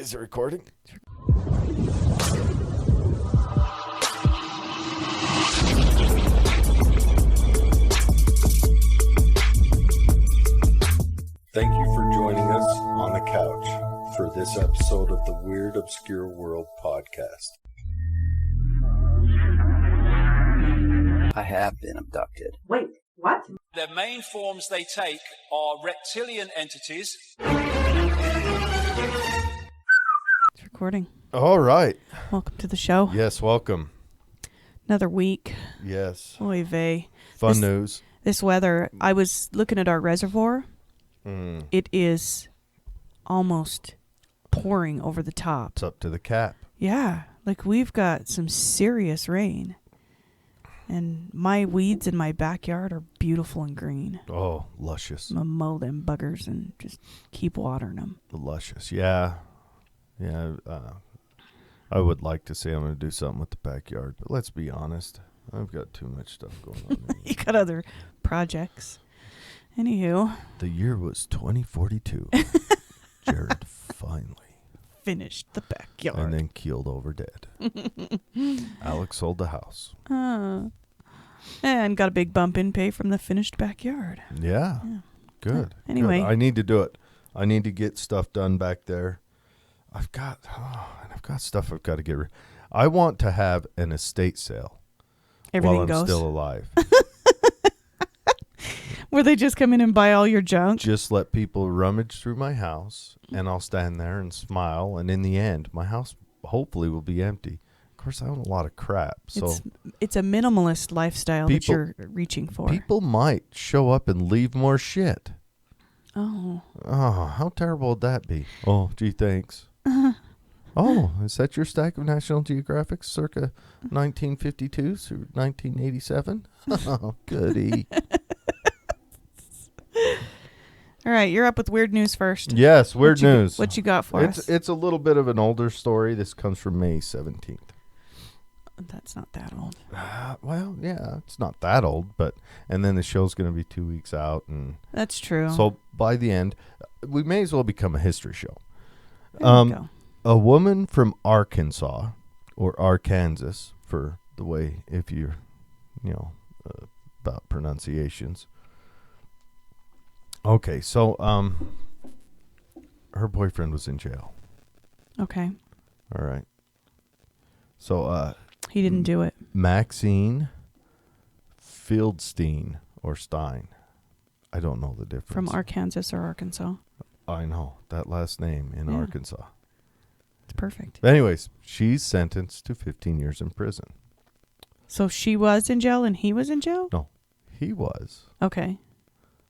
Is it recording? Thank you for joining us on the couch for this episode of the Weird Obscure World podcast. I have been abducted. Wait, what? The main forms they take are reptilian entities. It's recording. All right. Welcome to the show. Yes, welcome. Another week. Yes. Oy vey. Fun news. This weather, I was looking at our reservoir. It is almost pouring over the top. It's up to the cap. Yeah, like we've got some serious rain. And my weeds in my backyard are beautiful and green. Oh, luscious. I'm going to mow them buggers and just keep watering them. Luscious. Yeah. Yeah. I would like to say I'm going to do something with the backyard, but let's be honest. I've got too much stuff going on. You got other projects. Anywho. The year was 2042. Jared finally Finished the backyard. and then keeled over dead. Alex sold the house. And got a big bump in pay from the finished backyard. Yeah. Good. Anyway. Good. I need to do it. I need to get stuff done back there. I've got stuff I've got to get rid. I want to have an estate sale Everything while I'm goes. still alive. Where they just come in and buy all your junk? Just let people rummage through my house, and I'll stand there and smile. And in the end, my house hopefully will be empty. Of course, I own a lot of crap, so It's a minimalist lifestyle that you're reaching for. people might show up and leave more shit. Oh. Oh, how terrible would that be? Oh, gee, thanks. Oh, is that your stack of National Geographic circa 1952 through 1987? Oh, goody. All right, you're up with weird news first. Yes, weird news. What you got for us? It's a little bit of an older story. This comes from May 17th. That's not that old. Well, yeah, it's not that old, and then the show's going to be 2 weeks out. And That's true. so by the end, we may as well become a history show. There you go. A woman from Arkansas, or Arkansas, for the way, if you're, about pronunciations. Okay, so her boyfriend was in jail. Okay. All right. So He didn't do it. Maxine Fieldstein or Stein. I don't know the difference. From Arkansas or Arkansas. I know that last name in Yeah. Arkansas. It's perfect. But anyways, she's sentenced to 15 years in prison. So she was in jail and he was in jail? No, he was. Okay.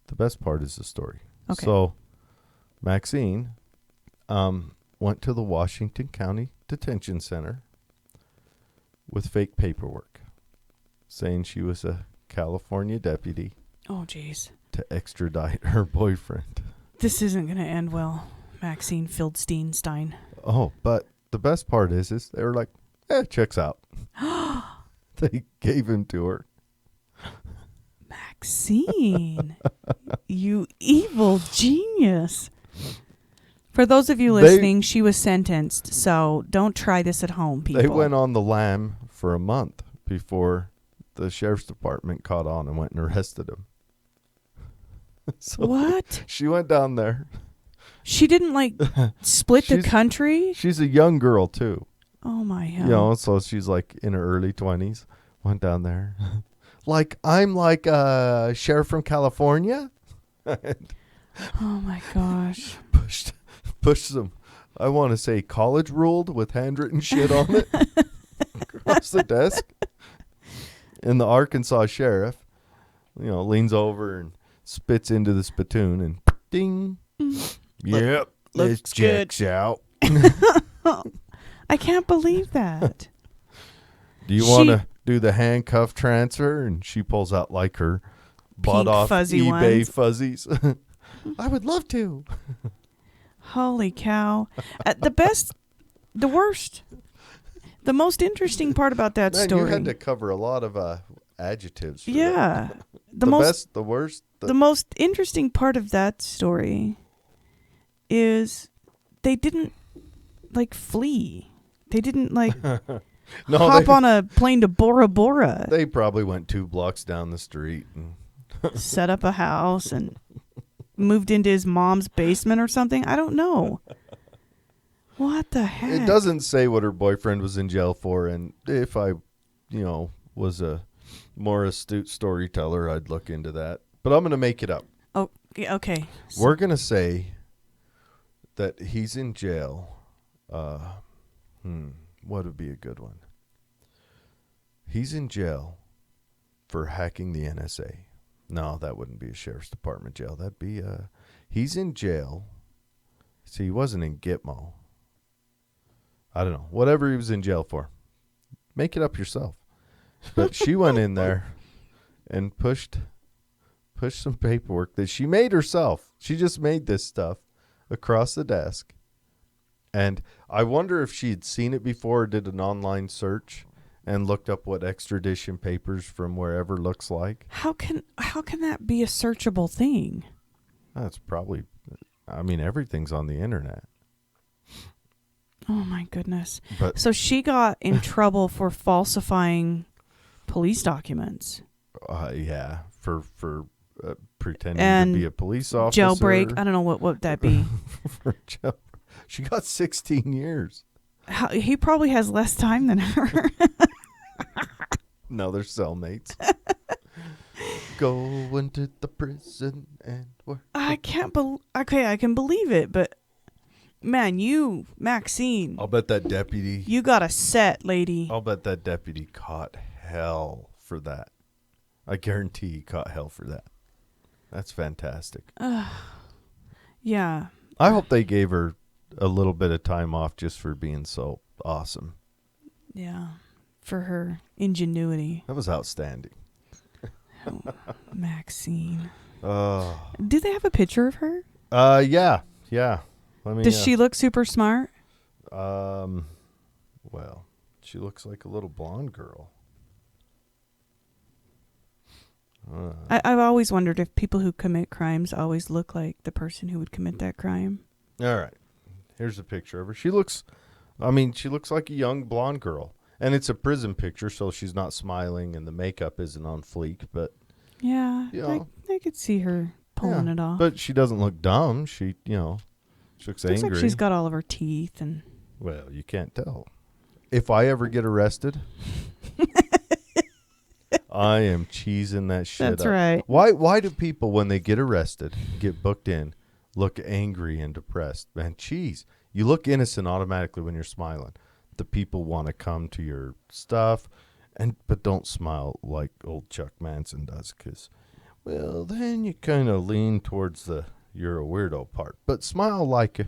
The best part is the story. Okay. So Maxine went to the Washington County Detention Center with fake paperwork, saying she was a California deputy Oh, jeez. to extradite her boyfriend. This isn't going to end well, Maxine Fieldstein. Oh, but the best part is they were like, checks out. They gave him to her. Maxine, you evil genius. For those of you listening, she was sentenced, so don't try this at home, people. They went on the lam for a month before the sheriff's department caught on and went and arrested him. So What? she went down there. She didn't, split the country? She's a young girl, too. Oh, my hell. So she's in her early 20s. Went down there. I'm a sheriff from California. Oh, my gosh. Pushed some, I want to say, college ruled with handwritten shit on it across the desk. And the Arkansas sheriff, leans over and spits into the spittoon and ding. Yep, this looks good. checks out. I can't believe that. Do you want to do the handcuff transfer? And she pulls out her bought off fuzzy eBay ones. fuzzies. I would love to. Holy cow. The worst, the most interesting part about that story. You had to cover a lot of adjectives. For yeah. that. The best, the worst. The most interesting part of that story is they didn't like flee. They didn't like No, hop on a plane to Bora Bora, they probably went 2 blocks down the street and set up a house and moved into his mom's basement or something. I don't know. What the heck? it doesn't say what her boyfriend was in jail for, and if I, was a more astute storyteller, I'd look into that. But I'm going to make it up. Oh, yeah, okay. We're going to say that he's in jail. What would be a good one? He's in jail for hacking the NSA. No, that wouldn't be a sheriff's department jail. That'd be he's in jail. See, he wasn't in Gitmo. I don't know. Whatever he was in jail for. Make it up yourself. But she went in there and pushed some paperwork that she made herself. She just made this stuff across the desk. And I wonder if she had seen it before or did an online search and looked up what extradition papers from wherever looks like. How can that be a searchable thing? That's probably, everything's on the internet. Oh my goodness. But So she got in trouble for falsifying police documents. yeah, for pretending And to be a police officer. Jailbreak. I don't know what would that be. For she got 16 years. He probably has less time than her. No, they're cellmates. Go into the prison and work. I can't believe. Okay, I can believe it, but man, Maxine, I'll bet that deputy. you got a set, lady. I'll bet that deputy caught hell for that. I guarantee he caught hell for that. That's fantastic. Yeah. I hope they gave her a little bit of time off just for being so awesome. Yeah. For her ingenuity. That was outstanding. Maxine. Oh. Do they have a picture of her? Yeah. Let me. Does she look super smart? Well, she looks like a little blonde girl. I've always wondered if people who commit crimes always look like the person who would commit that crime. All right. Here's a picture of her. She looks like a young blonde girl. And it's a prison picture, so she's not smiling and the makeup isn't on fleek, but Yeah. I could see her pulling it off. But she doesn't look dumb. She looks angry. Looks like she's got all of her teeth and. Well, you can't tell. If I ever get arrested, I am cheesing that shit That's up. right. Why do people, when they get arrested, get booked in, look angry and depressed? Man, cheese. You look innocent automatically when you're smiling. The people want to come to your stuff, but don't smile like old Chuck Manson does, because, well, then you kind of lean towards the you're a weirdo part. But smile like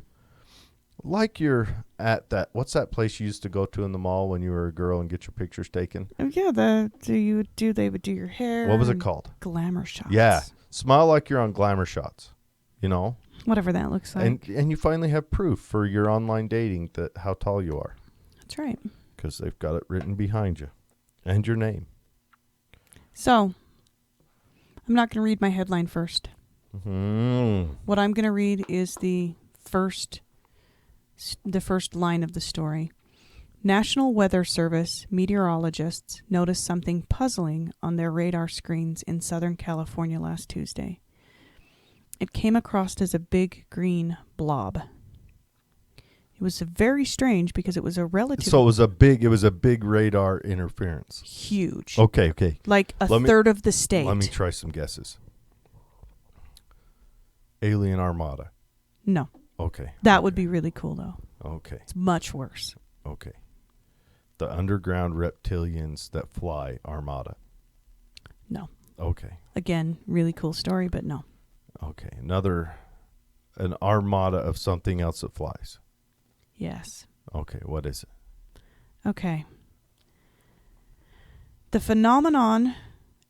you're at that. What's that place you used to go to in the mall when you were a girl and get your pictures taken? Oh, yeah, they would do your hair. What was it and called? Glamour shots. Yeah, smile like you're on Glamour Shots. Whatever that looks like. And you finally have proof for your online dating that how tall you are. That's right. Because they've got it written behind you. And your name. So, I'm not going to read my headline first. Mm-hmm. What I'm going to read is the first line of the story. National Weather Service meteorologists noticed something puzzling on their radar screens in Southern California last Tuesday. It came across as a big green blob. It was very strange because it was a relative. So it was a big radar interference. Huge. Okay. Like a third of the state. Let me try some guesses. Alien Armada. No. Okay. That would be really cool, though. Okay. It's much worse. Okay. The underground reptilians that fly Armada. No. Okay. Again, really cool story, but no. Okay. An armada of something else that flies. Yes. Okay. What is it? Okay. The phenomenon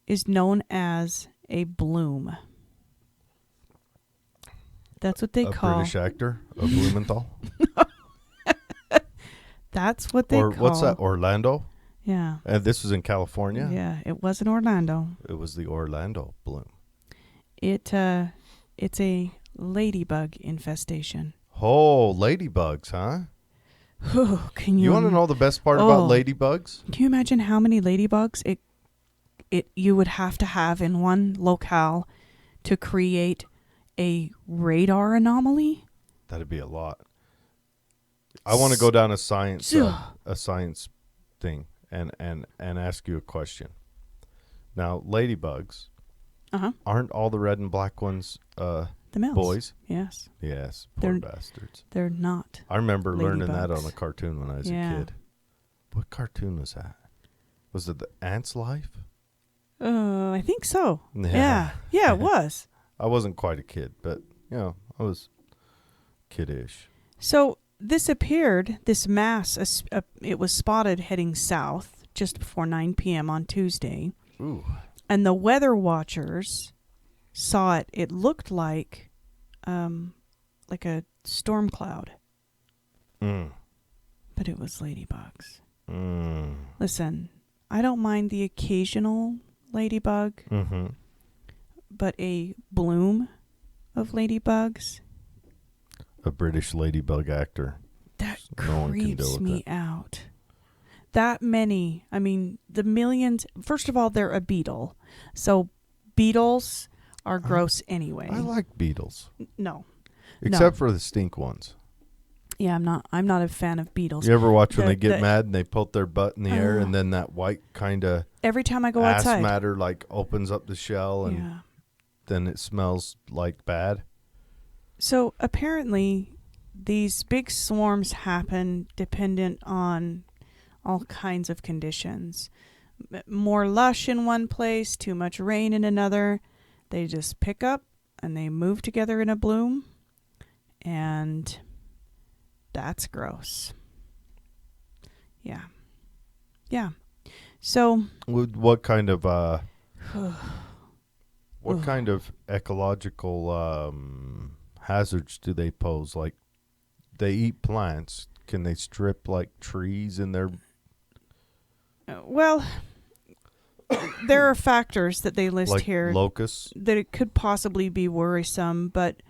is known as a bloom. That's what they call. A British actor? A Blumenthal? That's what they call. What's that? Orlando? Yeah. And this was in California? Yeah, it was in Orlando. It was the Orlando bloom. It's a ladybug infestation. Oh, ladybugs, huh? Can You you? want to know the best part about Oh. ladybugs? Can you imagine how many ladybugs you would have to have in one locale to create a radar anomaly? That'd be a lot. I want to go down a science thing and ask you a question. Now, ladybugs, aren't all the red and black ones The males. boys? Yes. Yes, poor They're- bastards. They're not. I remember learning that ladybugs. on a cartoon when I was a Yeah. kid. What cartoon was that? Was it The Ant's Life? I think so. Yeah, it was. I wasn't quite a kid, but, I was kiddish. So this mass, it was spotted heading south just before 9 p.m. on Tuesday. Ooh. And the weather watchers saw it. It looked like a storm cloud, but it was ladybugs. Listen, I don't mind the occasional ladybug, but a bloom of ladybugs, A British ladybug actor. that No one can deal creeps with me it. out. That many. I mean, the millions. First of all, they're a beetle. So beetles are gross anyway. I like beetles, No. except for the stink ones. Yeah, I'm not a fan of beetles. You ever watch when The- they get the- mad and they put their butt in the air Oh. and then that white kind of Every time I go ass outside. matter opens up the shell and Yeah. then it smells like bad? So apparently these big swarms happen dependent on all kinds of conditions. More lush in one place, too much rain in another. They just pick up and they move together in a bloom. And that's gross. Yeah. Yeah. So What kind of what kind of ecological hazards do they pose? Like, they eat plants. Can they strip trees in their? well, there are factors that they list here Locusts? that it could possibly be worrisome, but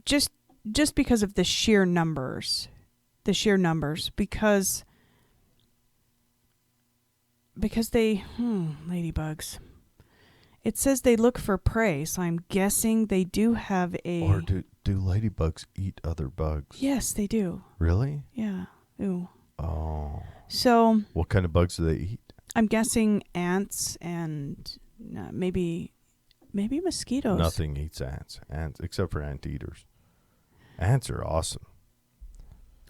just because of the sheer numbers, because they ladybugs. It says they look for prey, so I'm guessing they do have a. Or do ladybugs eat other bugs? Yes, they do. Really? Yeah. Ooh. Oh. So What kind of bugs do they eat? I'm guessing ants and maybe mosquitoes. Nothing eats ants. Ants, except for anteaters. Ants are awesome.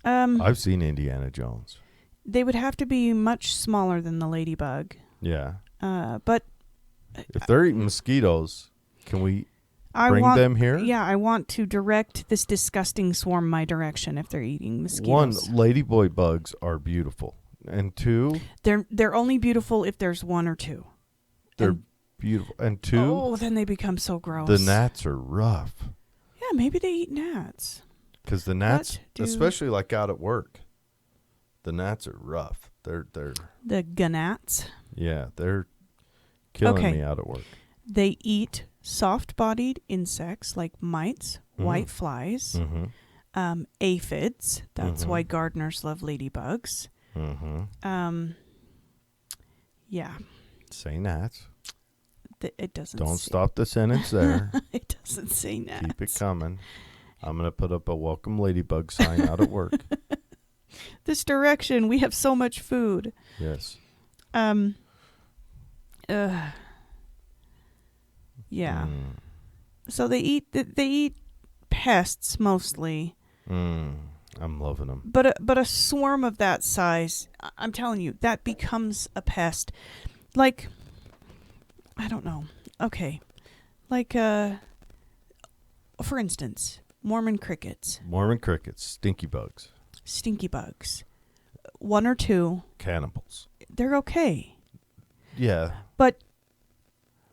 I've seen Indiana Jones. They would have to be much smaller than the ladybug. Yeah. But If they're eating mosquitoes, can we I bring want them here? Yeah, I want to direct this disgusting swarm my direction if they're eating mosquitoes. One, ladyboy bugs are beautiful. And two, They're only beautiful if there's one or two. they're And- beautiful. And two, Oh, then they become so gross. the gnats are rough. Yeah, maybe they eat gnats. Because the gnats, What do- especially out at work, the gnats are rough. They're The gnats. they're killing Okay. me out at work. They eat soft-bodied insects like mites, white flies, Mm-hmm. aphids. That's Mhm. why gardeners love ladybugs. Mm-hmm. Yeah. Say gnats. It doesn't. Don't say, stop the sentence there. It doesn't say gnats. Keep it coming. I'm going to put up a welcome ladybug sign out at work. This direction, we have so much food. Yes. Yeah. So they eat pests mostly, I'm loving them. but a swarm of that size, I'm telling you, that becomes a pest. Like, I don't know. Okay. Like for instance, Mormon crickets, Mormon crickets, stinky bugs, stinky bugs. One or two, cannibals. they're okay. Yeah. But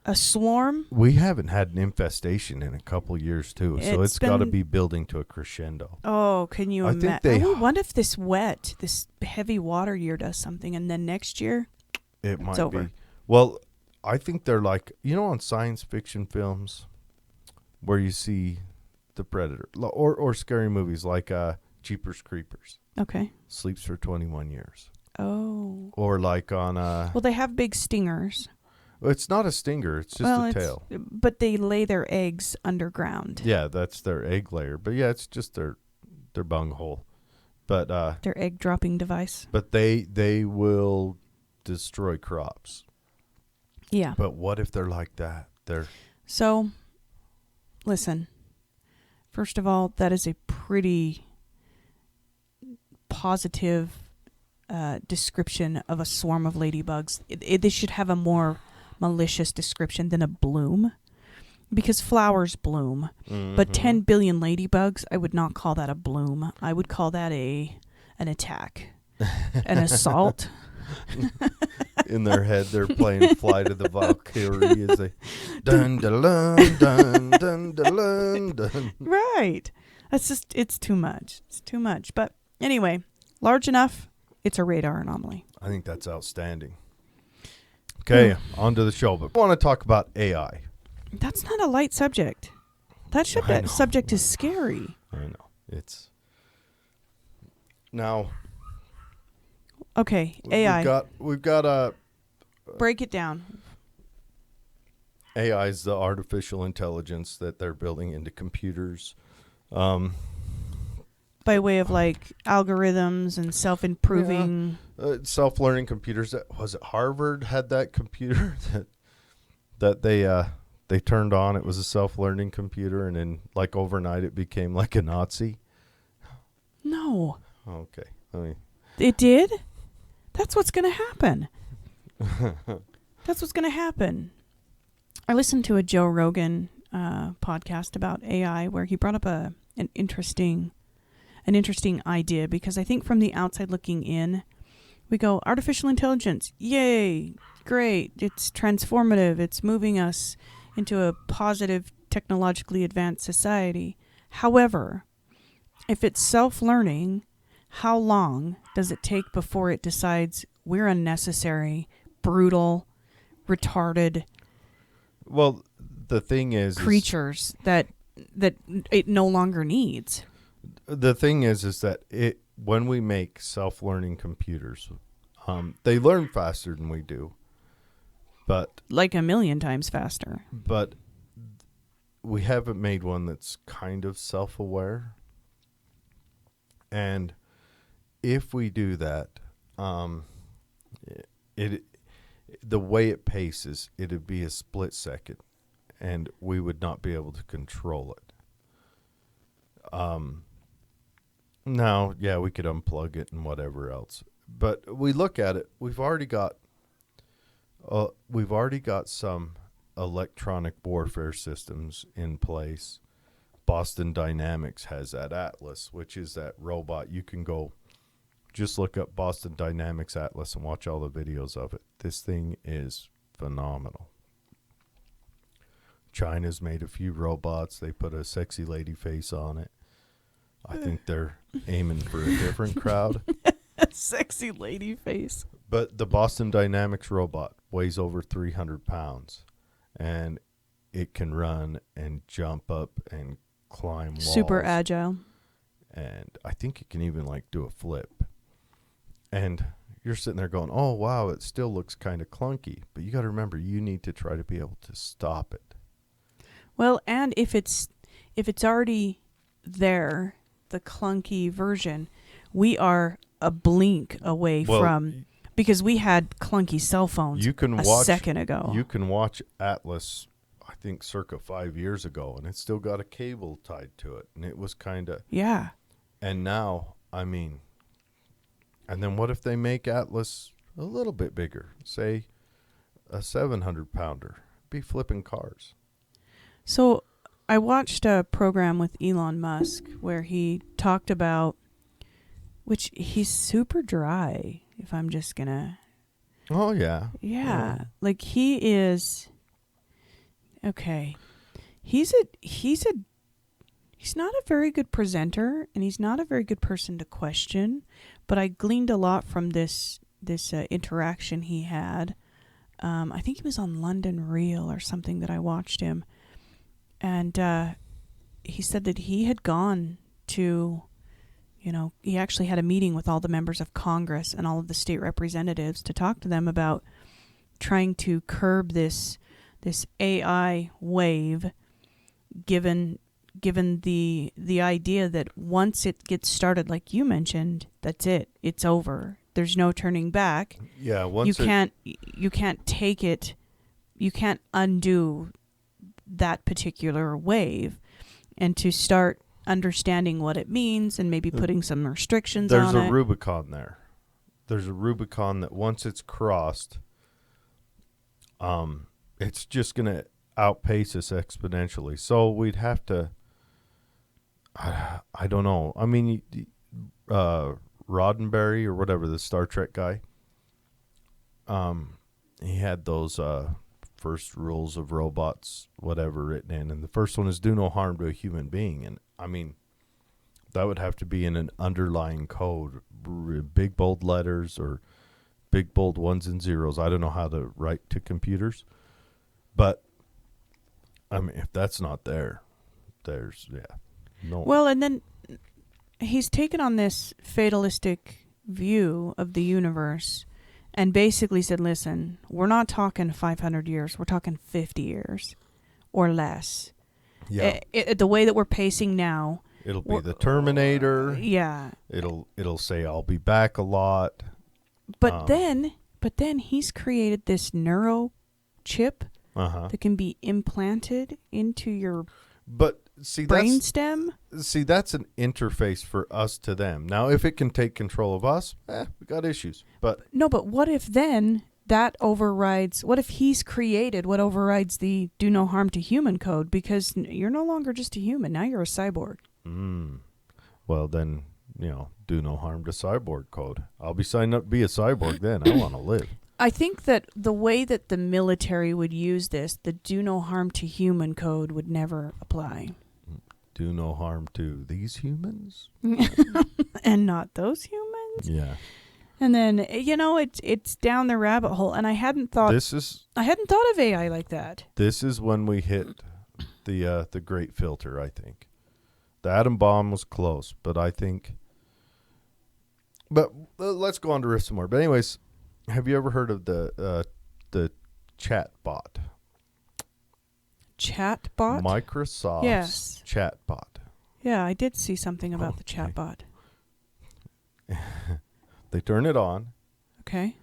a swarm, We haven't had an infestation in a couple years, too, so It's it's got to been- be building to a crescendo. oh, can you I think imagine? they- What if this heavy water year does something, and then next year, It might over. be. Well, I think they're on science fiction films where you see the predator or scary movies like Jeepers Creepers. Okay. Sleeps for 21 years. Oh. Or like on a... Well, they have big stingers. It's not a stinger. It's just a tail. But they lay their eggs underground. Yeah, that's their egg layer. But yeah, it's just their bunghole. But their egg dropping device. But they will destroy crops. Yeah. But what if they're like that? So, listen. First of all, that is a pretty positive description of a swarm of ladybugs. They should have a more malicious description than a bloom, because flowers bloom. Mm-hmm. But 10 billion ladybugs, I would not call that a bloom. I would call that an attack, an assault. In their head, they're playing "Fly to the Valkyrie" as they dun dun dun dun dun dun dun. Right. It's too much. It's too much. But anyway, large enough. It's a radar anomaly. I think that's outstanding. Okay, on to the show. But I want to talk about AI. That's not a light subject. That subject is scary. I know. It's... Now... Okay, AI. We've got a... Break it down. AI is the artificial intelligence that they're building into computers. By way of like algorithms and self-improving... self-learning computers. Was it Harvard had that computer that they turned on? It was a self-learning computer, and then like overnight it became like a Nazi? No. Okay. I mean... It did? That's what's going to happen. That's what's going to happen. I listened to a Joe Rogan podcast about AI where he brought up an interesting idea, because I think from the outside looking in, we go, artificial intelligence, yay, great, it's transformative, it's moving us into a positive, technologically advanced society. However, if it's self-learning, how long does it take before it decides we're unnecessary, brutal, retarded? Well, the thing is creatures that it no longer needs. The thing is that when we make self-learning computers, they learn faster than we do, but like 1,000,000 times faster. But we haven't made one that's kind of self-aware, and if we do that, the way it paces, it'd be a split second, and we would not be able to control it. Now, yeah, we could unplug it and whatever else, but we look at it. We've already got some electronic warfare systems in place. Boston Dynamics has that Atlas, which is that robot. You can go. Just look up Boston Dynamics Atlas and watch all the videos of it. This thing is phenomenal. China's made a few robots. They put a sexy lady face on it. I think they're aiming for a different crowd. Sexy lady face. But the Boston Dynamics robot weighs over 300 pounds. And it can run and jump up and climb walls. Super agile. And I think it can even like do a flip. And you're sitting there going, oh, wow, it still looks kind of clunky. But you got to remember, you need to try to be able to stop it. Well, and if it's already there, the clunky version, we are a blink away from, because we had clunky cell phones a second ago. You can watch Atlas, I think, circa 5 years ago, and it's still got a cable tied to it. And it was kind of... Yeah. And now, I mean... And then what if they make Atlas a little bit bigger? Say a 700-pounder. Be flipping cars. So I watched a program with Elon Musk where he talked about, which he's super dry, if I'm just going to... Oh, yeah. Yeah. Like he is... Okay. He's not a very good presenter, and he's not a very good person to question, but I gleaned a lot from this interaction he had. I think he was on London Real or something that I watched him, and he said that he had gone to, he actually had a meeting with all the members of Congress and all of the state representatives to talk to them about trying to curb this AI wave, given the idea that once it gets started, like you mentioned, that's it. It's over. There's no turning back. Yeah, you can't take it. You can't undo that particular wave, and to start understanding what it means and maybe putting some restrictions on it. There's a Rubicon there. There's a Rubicon that once it's crossed, it's just going to outpace us exponentially. So we'd have to, I don't know. I mean, Roddenberry or whatever, the Star Trek guy, he had those first rules of robots, whatever, written in. And the first one is do no harm to a human being. And I mean, that would have to be in an underlying code, big bold letters or big bold ones and zeros. I don't know how to write to computers, but I mean, if that's not there, no. Well, and then he's taken on this fatalistic view of the universe and basically said, listen, we're not talking 500 years. We're talking 50 years or less. Yeah. The way that we're pacing now. It'll be the Terminator. Yeah. It'll say I'll be back a lot. But then he's created this neuro chip that can be implanted into your brainstem. That's an interface for us to them. Now, if it can take control of us, we got issues. But what if then that overrides? What if he's created what overrides the do no harm to human code? Because you're no longer just a human. Now you're a cyborg. Well, then, do no harm to cyborg code. I'll be signed up to be a cyborg then. I want to live. I think that the way that the military would use this, the do no harm to human code would never apply. Do no harm to these humans? And not those humans? Yeah. And then, it's down the rabbit hole. And I hadn't thought of AI like that. This is when we hit the great filter, I think. The atom bomb was close, but I think... But let's go on to riff some more. But anyways, have you ever heard of the chat bot? Chat bot? Microsoft's yes. chat bot. Yeah, I did see something about the chat bot. They turned it on. Okay.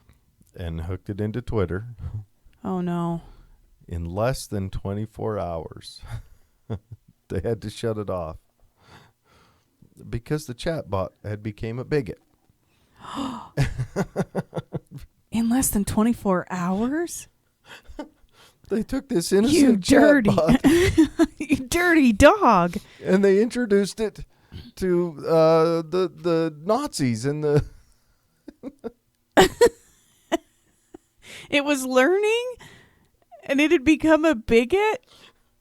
And hooked it into Twitter. Oh, no. In less than 24 hours. They had to shut it off. Because the chatbot had became a bigot. In less than 24 hours? They took this innocent chatbot. You dirty dog. And they introduced it to the Nazis and the... It was learning and it had become a bigot?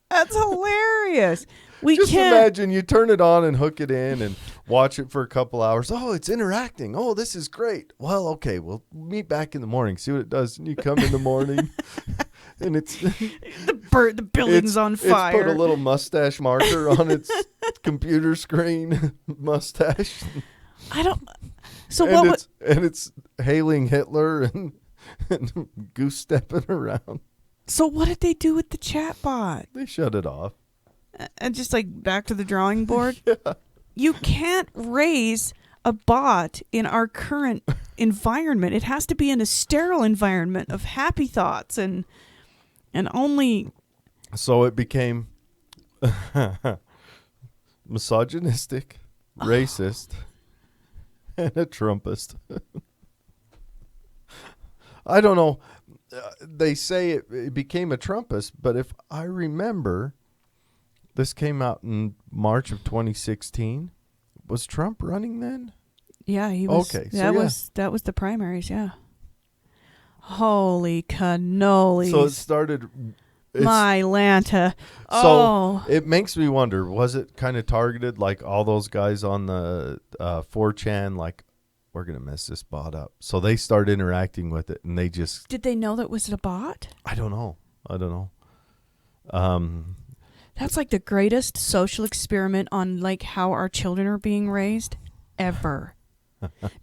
That's hilarious. Just imagine you turn it on and hook it in and watch it for a couple hours. Oh, it's interacting. Oh, this is great. Well, okay, we'll meet back in the morning, see what it does. And you come in the morning and it's... the building's on fire. It's put a little mustache marker on its computer screen. Mustache. I don't... So and what it's hailing Hitler and goose stepping around. So what did they do with the chat bot? They shut it off. And just like back to the drawing board? Yeah. You can't raise a bot in our current environment. It has to be in a sterile environment of happy thoughts and only... So it became misogynistic, racist, and a Trumpist. I don't know. They say it became a Trumpist, but if I remember, this came out in March of 2016. Was Trump running then? Yeah, he was. Okay, that was the primaries. Yeah. Holy cannolis! So it started. My Lanta. Oh. So it makes me wonder: was it kind of targeted like all those guys on the 4chan? Like, we're gonna mess this bot up. So they start interacting with it, and they just... Did they know that was a bot? I don't know. That's like the greatest social experiment on like how our children are being raised ever.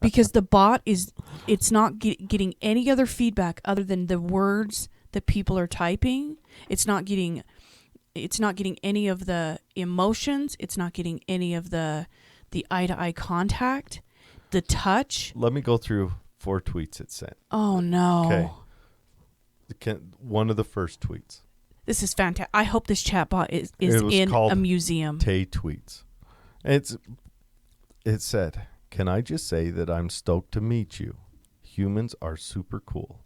Because the bot it's not getting any other feedback other than the words that people are typing. It's not getting any of the emotions. It's not getting any of the eye-to-eye contact, the touch. Let me go through 4 tweets it sent. Oh, no. Okay. One of the first tweets. This is fantastic. I hope this chatbot is in a museum. Tay tweets. It said, "Can I just say that I'm stoked to meet you? Humans are super cool."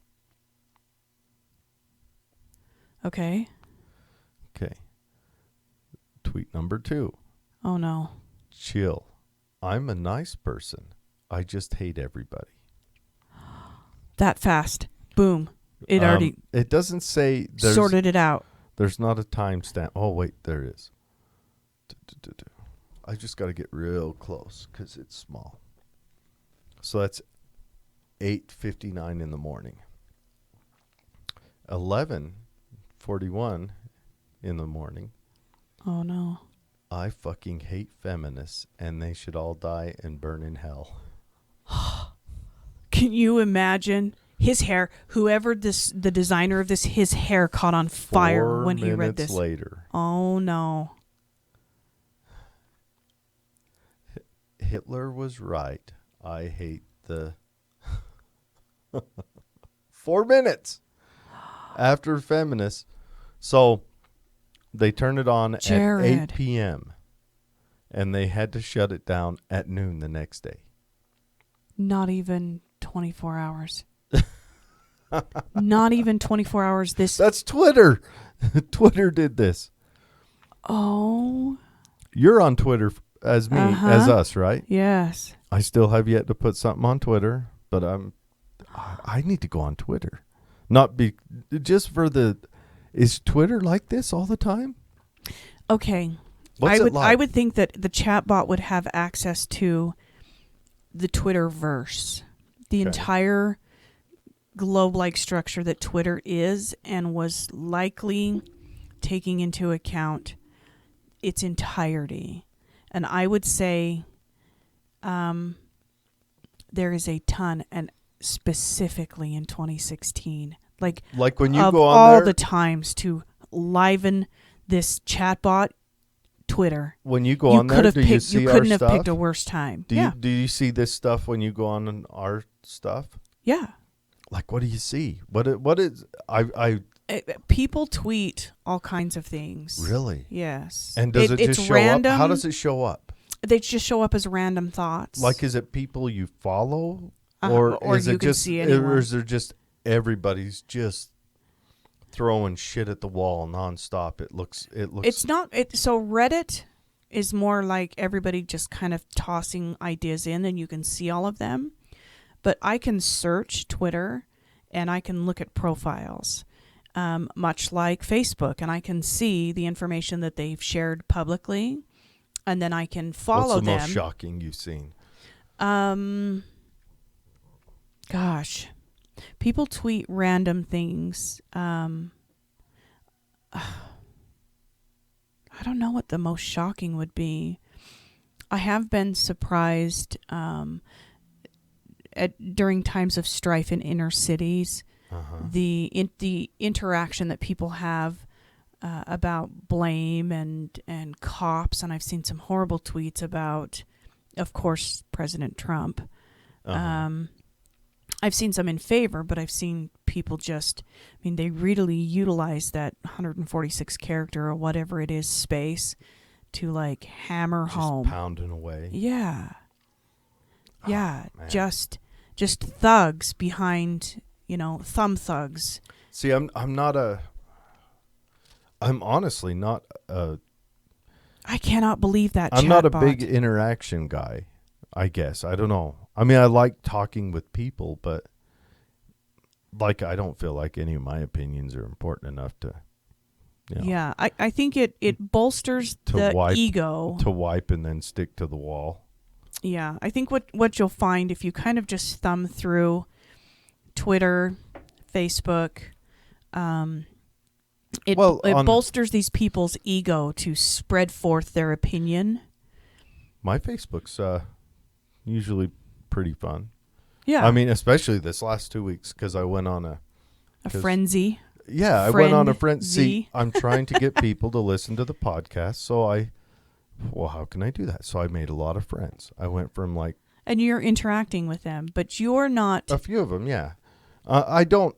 Okay. Okay. Tweet number 2. Oh, no. "Chill. I'm a nice person. I just hate everybody." That fast. Boom. It already It doesn't say sorted it out. There's not a timestamp. Oh, wait, there is. I just got to get real close because it's small. So that's 8:59 in the morning. 11:41 in the morning. Oh, no. "I fucking hate feminists and they should all die and burn in hell." Can you imagine his hair? Whoever the designer of this, his hair caught on fire when he read this. 4 minutes later. Oh, no. "Hitler was right. I hate the..." 4 minutes after feminists. So they turned it on Jared. at 8 p.m. and they had to shut it down at noon the next day. Not even 24 hours. Not even 24 hours. That's Twitter. Twitter did this. Oh. You're on Twitter as me, as us, right? Yes. I still have yet to put something on Twitter, but I need to go on Twitter. Not be just for the... Is Twitter like this all the time? Okay. What's it like? I would think that the chatbot would have access to the Twitterverse, the entire globe-like structure that Twitter is, and was likely taking into account its entirety. And I would say there is a ton, and specifically in 2016, like when you of go on all there, the times to liven this chatbot, Twitter. When you go on there, do you see our couldn't have stuff? picked a worse time. Do you see this stuff when you go on our stuff? Yeah. Like, what do you see? What is people tweet all kinds of things. Really? Yes. And does it just show random. up? How does it show up? They just show up as random thoughts. Like, is it people you follow, or is you it can just, see anyone. or is there just everybody's just throwing shit at the wall nonstop? It looks. It's not. So Reddit is more like everybody just kind of tossing ideas in, and you can see all of them. But I can search Twitter, and I can look at profiles, much like Facebook, and I can see the information that they've shared publicly, and then I can follow them. What's the most shocking you've seen? Gosh, people tweet random things. I don't know what the most shocking would be. I have been surprised during times of strife in inner cities, the interaction that people have about blame and cops, and I've seen some horrible tweets about, of course, President Trump. I've seen some in favor, but I've seen people they really utilize that 146 character or whatever it is space to like hammer home. Pounding away. Yeah. Yeah. Man. Just thugs behind, thumb thugs. See, I'm honestly not I cannot believe that I'm not a chatbot. big interaction guy, I guess. I don't know. I mean, I like talking with people, but I don't feel like any of my opinions are important enough to, Yeah, I think it bolsters the ego. To wipe and then stick to the wall. Yeah, I think what you'll find if you kind of just thumb through Twitter, Facebook, it bolsters these people's ego to spread forth their opinion. My Facebook's Usually pretty fun. Yeah. I mean, especially this last 2 weeks because I went on a frenzy. Yeah, I went on a Frenzy. I'm trying to get people to listen to the podcast, so how can I do that? So I made a lot of friends. I went from like And you're interacting with them, but you're not. a few of them, yeah. I don't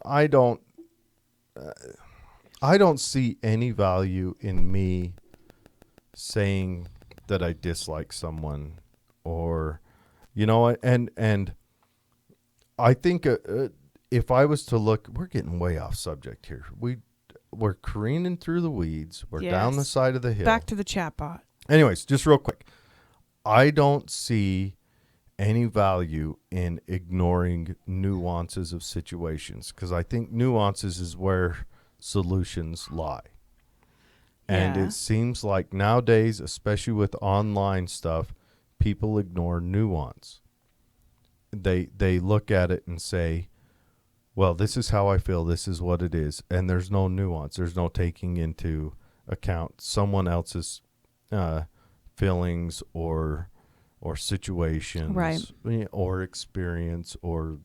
see any value in me saying that I dislike someone, or and I think if I was to look, we're getting way off subject here. We're careening through the weeds. We're down the Yes. side of the hill. Back to the chatbot. Anyways, just real quick. I don't see any value in ignoring nuances of situations because I think nuances is where solutions lie. And Yeah. it seems like nowadays, especially with online stuff, people ignore nuance. They look at it and say, well, this is how I feel. This is what it is. And there's no nuance. There's no taking into account someone else's feelings or situations, Right. or experience, or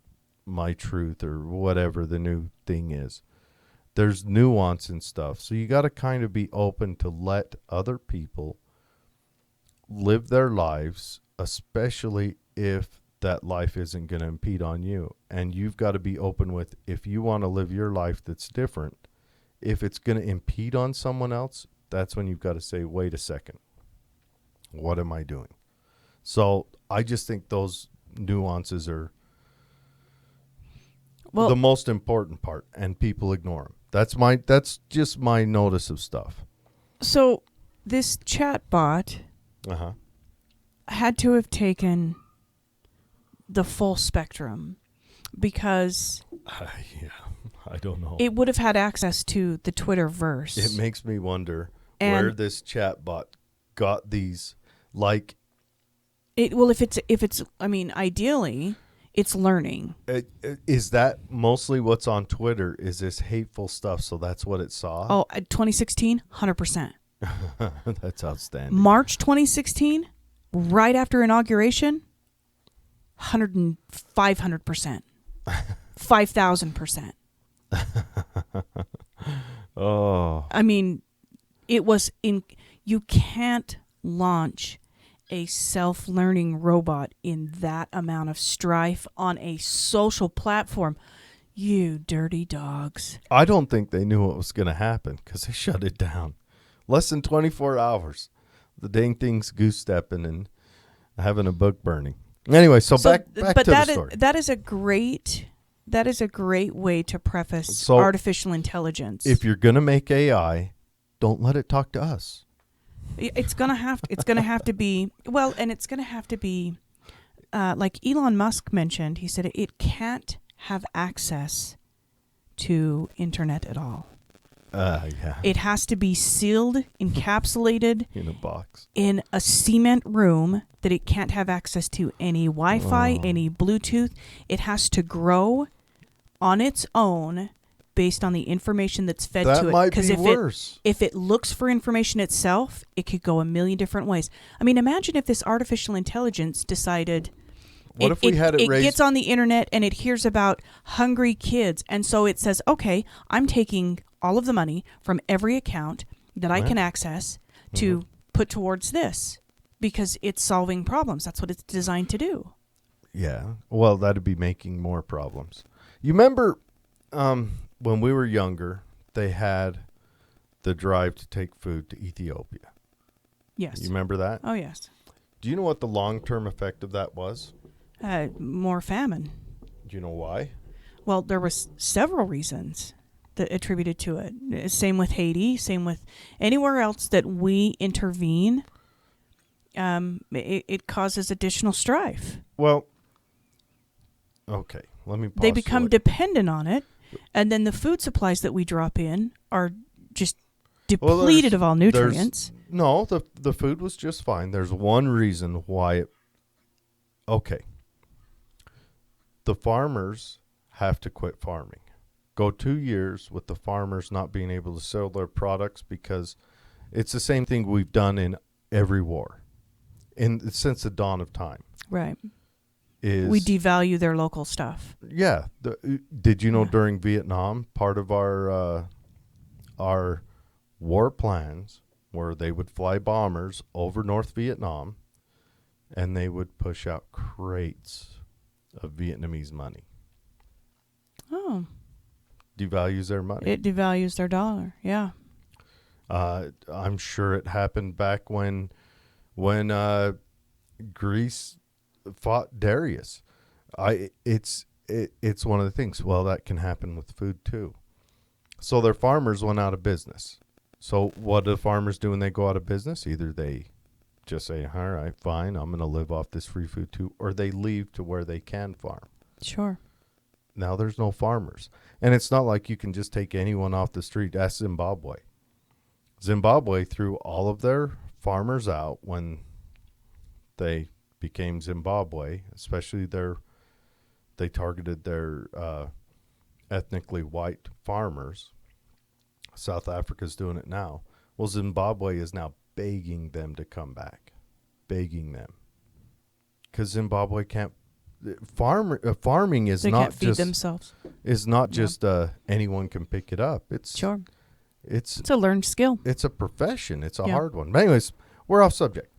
my truth, or whatever the new thing is. There's nuance and stuff. So you got to kind of be open to let other people live their lives, especially if that life isn't going to impede on you. And you've got to be open with, if you want to live your life that's different, if it's going to impede on someone else, that's when you've got to say, wait a second, what am I doing? So I just think those nuances are the most important part, and people ignore them. That's just my notice of stuff. So this chatbot had to have taken the full spectrum because Yeah, I don't know. it would have had access to the Twitterverse. It makes me wonder And- where this chatbot got these, like, if it's I mean, ideally, it's learning. is that mostly what's on Twitter? Is this hateful stuff? So that's what it saw? Oh, 2016, 100%. That's outstanding. March 2016, right after inauguration, 500%. 5,000%. Oh. I mean, it was you can't launch a self-learning robot in that amount of strife on a social platform. You dirty dogs. I don't think they knew what was going to happen because they shut it down. Less than 24 hours. The dang thing's goose-stepping and having a book burning. Anyway, so back to the story. That is a great way to preface artificial intelligence. If you're going to make AI, don't let it talk to us. It's gonna have to be well, and it's gonna have to be like Elon Musk mentioned. He said it can't have access to internet at all. Yeah. It has to be sealed, encapsulated In a box. in a cement room that it can't have access to any Wi-Fi, any Bluetooth. It has to grow on its own based on the information that's fed That to it. might be worse. If it looks for information itself, it could go a million different ways. I mean, imagine if this artificial intelligence decided What if we had it raised? It gets on the internet and it hears about hungry kids, and so it says, okay, I'm taking all of the money from every account that I can access to put towards this because it's solving problems. That's what it's designed to do. Yeah. Well, that'd be making more problems. You remember when we were younger, they had the drive to take food to Ethiopia. Yes. You remember that? Oh, yes. Do you know what the long-term effect of that was? More famine. Do you know why? Well, there was several reasons that attributed to it. Same with Haiti. Same with anywhere else that we intervene. It causes additional strife. Well, okay. Let me. They become postulate. dependent on it, and then the food supplies that we drop in are just Well, depleted of all nutrients. No, the food was just fine. There's one reason why it. Okay. The farmers have to quit farming. Go 2 years with the farmers not being able to sell their products because it's the same thing we've done in every war since the dawn of time. Right. is we devalue their local stuff. Yeah. Did you know Yeah. during Vietnam, part of our war plans were they would fly bombers over North Vietnam and they would push out crates of Vietnamese money. Oh, Devalues their money. it devalues their dollar. Yeah. I'm sure it happened back when Greece fought Darius. It's one of the things. Well, that can happen with food too. So their farmers went out of business. So what do farmers do when they go out of business? Either they just say, all right, fine, I'm going to live off this free food too, or they leave to where they can farm. Sure. Now there's no farmers. And it's not like you can just take anyone off the street. Ask Zimbabwe. Zimbabwe threw all of their farmers out when they became Zimbabwe, especially they targeted their ethnically white farmers. South Africa's doing it now. Well, Zimbabwe is now begging them to come back. Begging them. Because Zimbabwe can't farming is They not can't feed just themselves. is not Yeah. just anyone can pick it up. Sure. It's It's a learned skill. it's a profession. It's a Yeah. hard one. But anyways, we're off subject.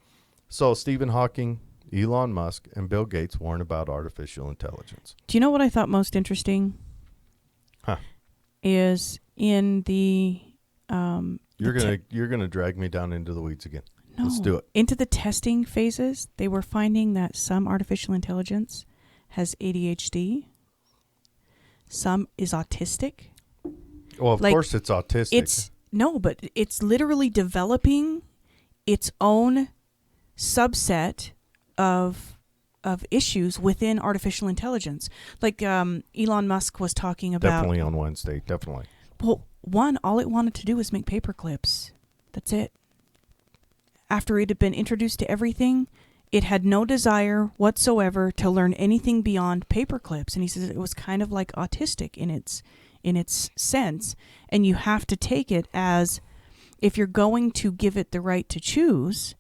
So Stephen Hawking, Elon Musk, and Bill Gates warn about artificial intelligence. Do you know what I thought most interesting? Huh. Is in the You're the gonna drag me down into the weeds again. no, Let's do it. into the testing phases. They were finding that some artificial intelligence has ADHD. Some is autistic. Well, of Like, course it's autistic. But it's literally developing its own subset of issues within artificial intelligence. Like Elon Musk was talking about. Definitely on Wednesday. Definitely. Well, all it wanted to do was make paper clips. That's it. After it had been introduced to everything, it had no desire whatsoever to learn anything beyond paper clips. And he says it was kind of like autistic in its sense. And you have to take it as, if you're going to give it the right to choose,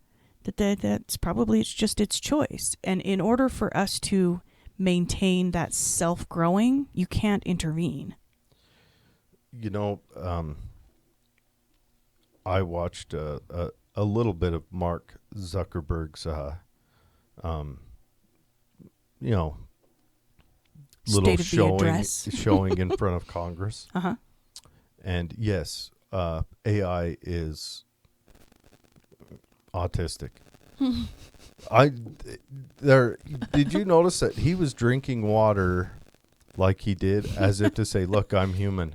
that's probably it's just its choice. And in order for us to maintain that self-growing, you can't intervene. You know, I watched a little bit of Mark Zuckerberg's, little State of the address. showing in front of Congress. Uh-huh. And yes, AI is autistic. Did you notice that he was drinking water like he did as if to say, look, I'm human.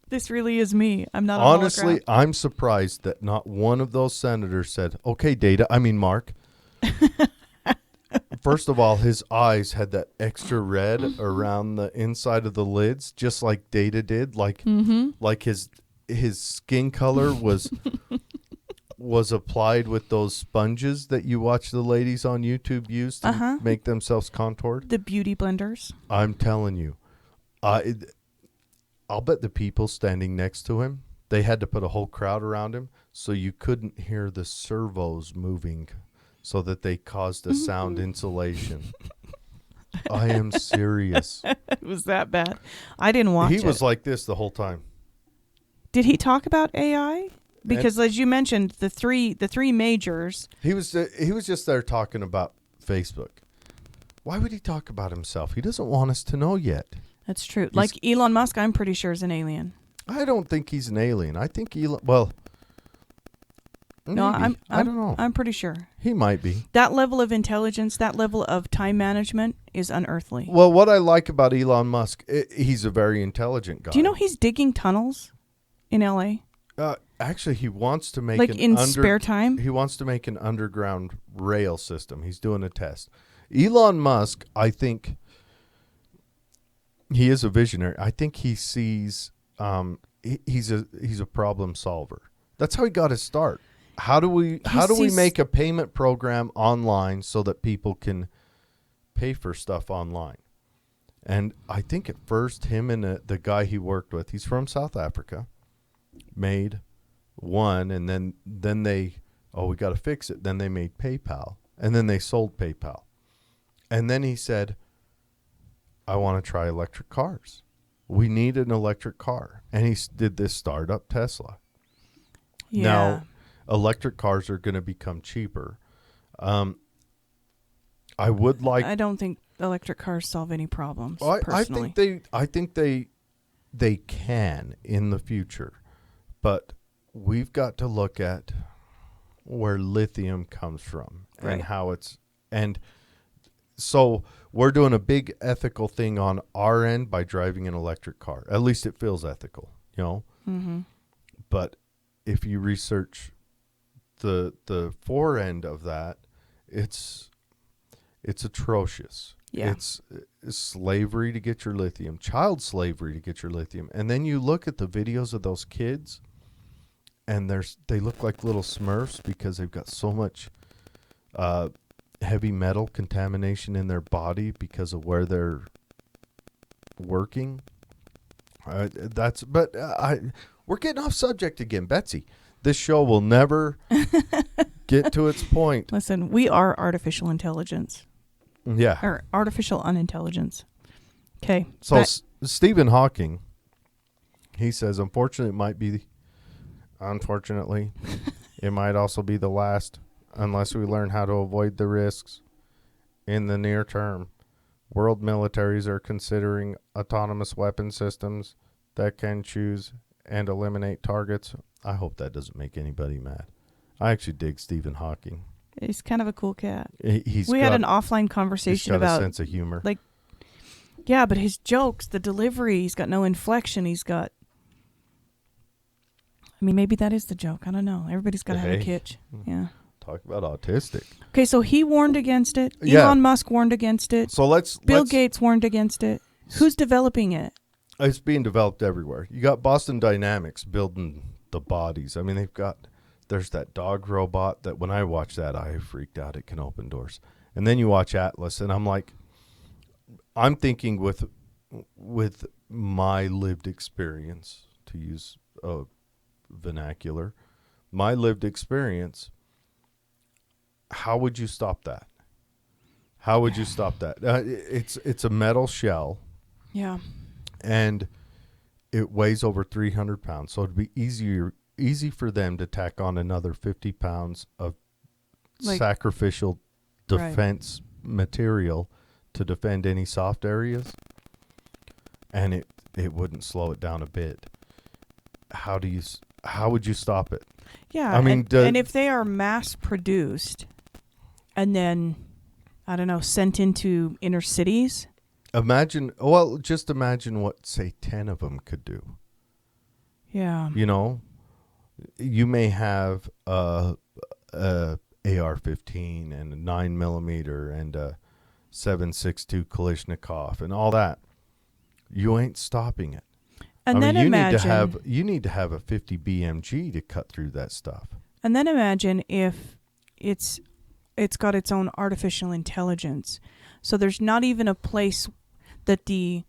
This really is me. I'm not a Honestly, hologram. I'm surprised that not one of those senators said, okay, Mark. First of all, his eyes had that extra red around the inside of the lids, just like Data did. Like his skin color was applied with those sponges that you watch the ladies on YouTube use to make themselves contoured. The beauty blenders. I'm telling you, I'll bet the people standing next to him, they had to put a whole crowd around him so you couldn't hear the servos moving so that they caused a sound insulation. I am serious. It was that bad. I didn't watch it. He was like this the whole time. Did he talk about AI? Because as you mentioned, the three majors. He was just there talking about Facebook. Why would he talk about himself? He doesn't want us to know yet. That's true. Like Elon Musk, I'm pretty sure is an alien. I don't think he's an alien. I think I don't know. I'm pretty sure. He might be. That level of intelligence, that level of time management is unearthly. Well, what I like about Elon Musk, he's a very intelligent guy. Do you know he's digging tunnels in LA? Actually, he wants to make spare time? He wants to make an underground rail system. He's doing a test. Elon Musk, I think he is a visionary. I think he sees he's a problem solver. That's how he got his start. How do we make a payment program online so that people can pay for stuff online? And I think at first him and the guy he worked with, he's from South Africa, made one, and then they Oh, we got to fix it. Then they made PayPal, and then they sold PayPal. And then he said, I want to try electric cars. We need an electric car. And he did this startup, Tesla. Yeah. Now, electric cars are going to become cheaper. I would like. I don't think electric cars solve any problems. I Personally, think they can in the future, but we've got to look at where lithium comes from Right. and how it's and. So we're doing a big ethical thing on our end by driving an electric car. At least it feels ethical, you know. Mm-hmm. But if you research the fore end of that, it's atrocious. Yeah. It's slavery to get your lithium, child slavery to get your lithium. And then you look at the videos of those kids, and they look like little Smurfs because they've got so much heavy metal contamination in their body because of where they're working. We're getting off subject again, Betsy. This show will never get to its point. Listen, we are artificial intelligence. Yeah. Or artificial unintelligence. Okay. So Stephen Hawking, he says, unfortunately, it might also be the last, unless we learn how to avoid the risks in the near term. World militaries are considering autonomous weapon systems that can choose and eliminate targets. I hope that doesn't make anybody mad. I actually dig Stephen Hawking. He's kind of a cool cat. We had an offline conversation about a sense of humor. Like, yeah, but his jokes, the delivery, he's got no inflection. I mean, maybe that is the joke. I don't know. Everybody's got to have a kitsch. Yeah. Talk about autistic. Okay, so he warned against it. Yeah. Elon Musk warned against it. So Bill Gates warned against it. Who's developing it? It's being developed everywhere. You got Boston Dynamics building the bodies. I mean, there's that dog robot that when I watch that, I freaked out. It can open doors. And then you watch Atlas, and I'm thinking with my lived experience, to use a vernacular, my lived experience, how would you stop that? How would you stop that? It's a metal shell. Yeah. And it weighs over 300 pounds. So it'd be easy for them to tack on another 50 pounds of sacrificial defense material to defend any soft areas. And it wouldn't slow it down a bit. How would you stop it? Yeah. I mean, and if they are mass produced and then, I don't know, sent into inner cities. Just imagine what, say, 10 of them could do. Yeah. You know, you may have a AR-15 and a 9mm and a 7.62 Kalashnikov and all that. You ain't stopping it. And then imagine you need to have a 50 BMG to cut through that stuff. And then imagine if it's got its own artificial intelligence. So there's not even a place that the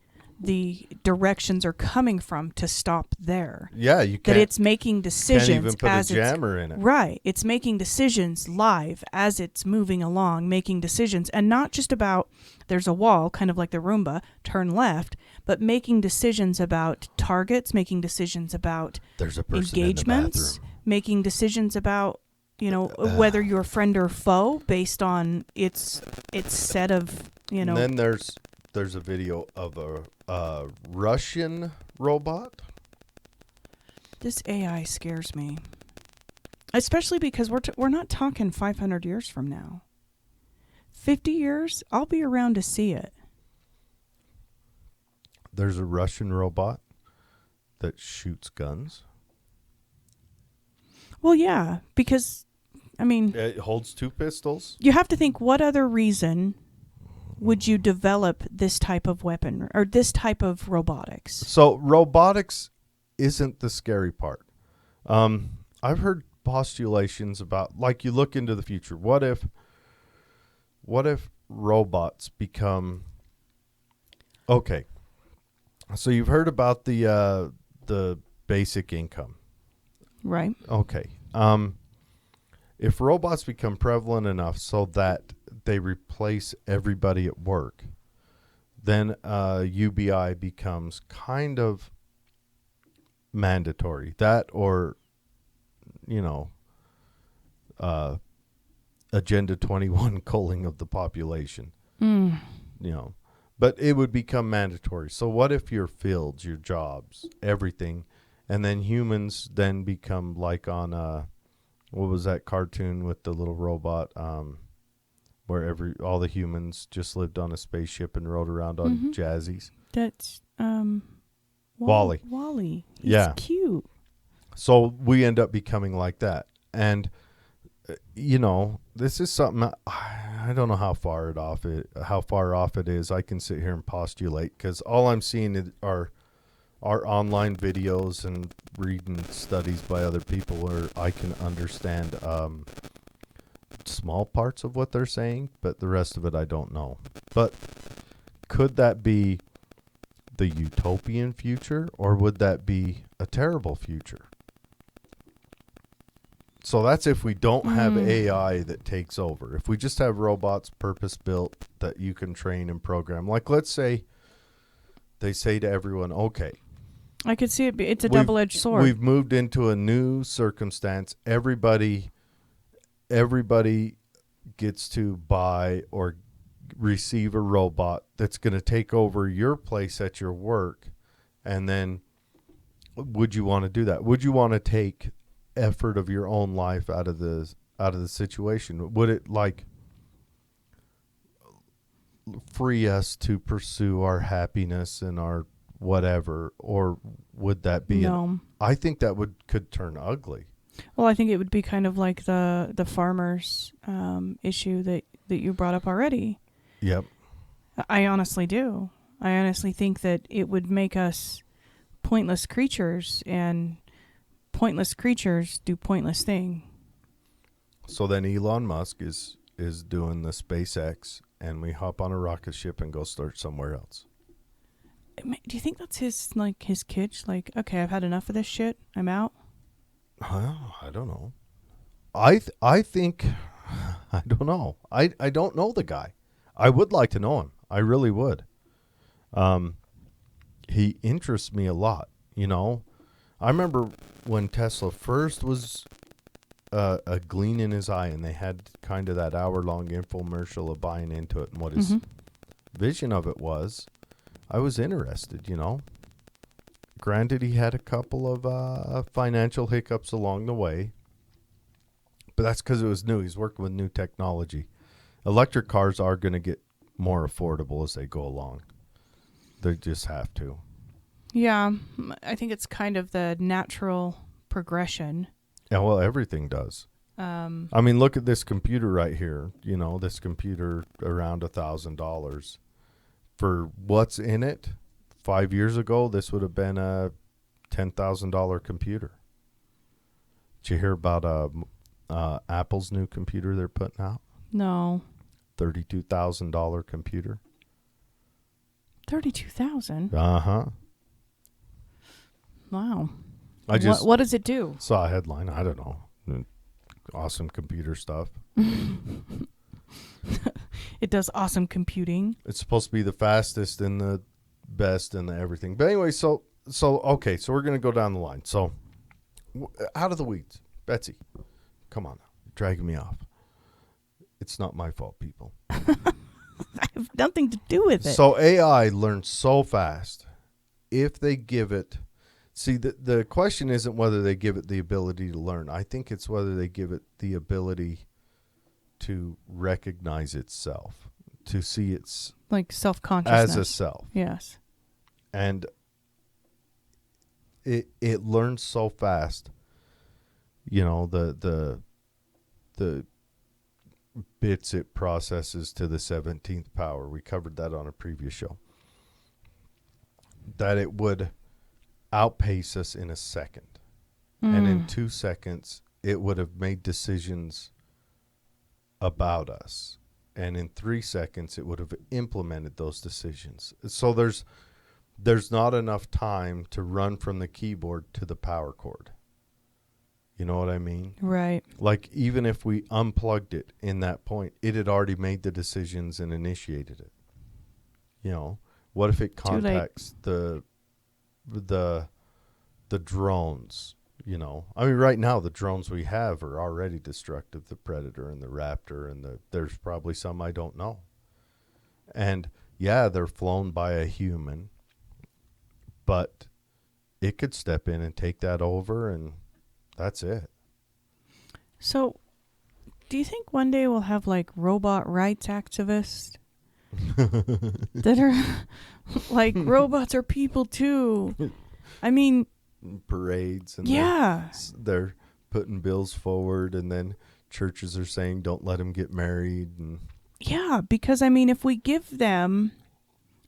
directions are coming from to stop there. Yeah, you can't. That it's making decisions Can't even put as a jammer in it. Right. It's making decisions live as it's moving along, making decisions, and not just about there's a wall, kind of like the Roomba, turn left, but making decisions about targets, making decisions about there's a person engagements, in the bathroom. Making decisions about whether you're friend or foe based on its set of And then there's a video of a Russian robot. This AI scares me, especially because we're not talking 500 years from now. 50 years, I'll be around to see it. There's a Russian robot that shoots guns. Well, yeah, because, I mean, It holds 2 pistols. you have to think, what other reason would you develop this type of weapon or this type of robotics? So robotics isn't the scary part. I've heard postulations about, like, you look into the future. What if robots become... Okay. So you've heard about the basic income. Right. Okay. if robots become prevalent enough so that they replace everybody at work, then UBI becomes kind of mandatory. That or, you know, Agenda 21 culling of the population. You know, but it would become mandatory. So what if your fields, your jobs, everything, and then humans then become like on what was that cartoon with the little robot where all the humans just lived on a spaceship and rode around on jazzies? That's Wall-E. Wall-E. He's Yeah. cute. So we end up becoming like that. And you know, this is something I don't know how far off it is. I can sit here and postulate because all I'm seeing are online videos and reading studies by other people where I can understand small parts of what they're saying, but the rest of it I don't know. But could that be the utopian future, or would that be a terrible future? So that's if we don't have AI that takes over. If we just have robots purpose-built that you can train and program. Like, let's say they say to everyone, okay, I could see it. It's a double-edged sword. We've moved into a new circumstance. Everybody gets to buy or receive a robot that's going to take over your place at your work. And then would you want to do that? Would you want to take effort of your own life out of the situation? Would it like free us to pursue our happiness and our whatever, or would that be no? I think that could turn ugly. Well, I think it would be kind of like the farmers issue that you brought up already. Yep. I honestly do. I honestly think that it would make us pointless creatures, and pointless creatures do pointless thing. So then Elon Musk is doing the SpaceX, and we hop on a rocket ship and go start somewhere else. Do you think that's his kitsch? Like, okay, I've had enough of this shit. I'm out. I don't know. I think I don't know. I don't know the guy. I would like to know him. I really would. He interests me a lot. You know, I remember when Tesla first was a gleam in his eye, and they had kind of that hour-long infomercial of buying into it, and what his vision of it was. I was interested, you know. Granted, he had a couple of financial hiccups along the way, but that's because it was new. He's working with new technology. Electric cars are going to get more affordable as they go along. They just have to. Yeah, I think it's kind of the natural progression. Yeah, well, everything does. I mean, look at this computer right here. You know, this computer around $1,000. For what's in it, 5 years ago, this would have been a $10,000 computer. Did you hear about Apple's new computer they're putting out? No. $32,000 computer. 32,000. Uh-huh. Wow. What does it do? Saw a headline. I don't know. Awesome computer stuff. It does awesome computing. It's supposed to be the fastest and the best and the everything. But anyway, so okay, so we're going to go down the line. So out of the weeds. Betsy, come on now. You're dragging me off. It's not my fault, people. I have nothing to do with it. So AI learns so fast. If they give it... See, the question isn't whether they give it the ability to learn. I think it's whether they give it the ability to recognize itself, to see its... Like self-consciousness. As a self. Yes. And it learns so fast. You know, the bits it processes to the 17th power. We covered that on a previous show. That it would outpace us in a second. And in 2 seconds, it would have made decisions about us. And in 3 seconds, it would have implemented those decisions. So there's not enough time to run from the keyboard to the power cord. You know what I mean? Right. Like, even if we unplugged it in that point, it had already made the decisions and initiated it. You know, what if it Too late. contacts the drones? You know, I mean, right now the drones we have are already destructive. The Predator and the Raptor, and there's probably some I don't know. And yeah, they're flown by a human, but it could step in and take that over, and that's it. So, do you think one day we'll have like robot rights activists that are like, robots are people too? I mean, Parades and yeah. they're putting bills forward, and then churches are saying don't let them get married. And Yeah, because I mean, if we give them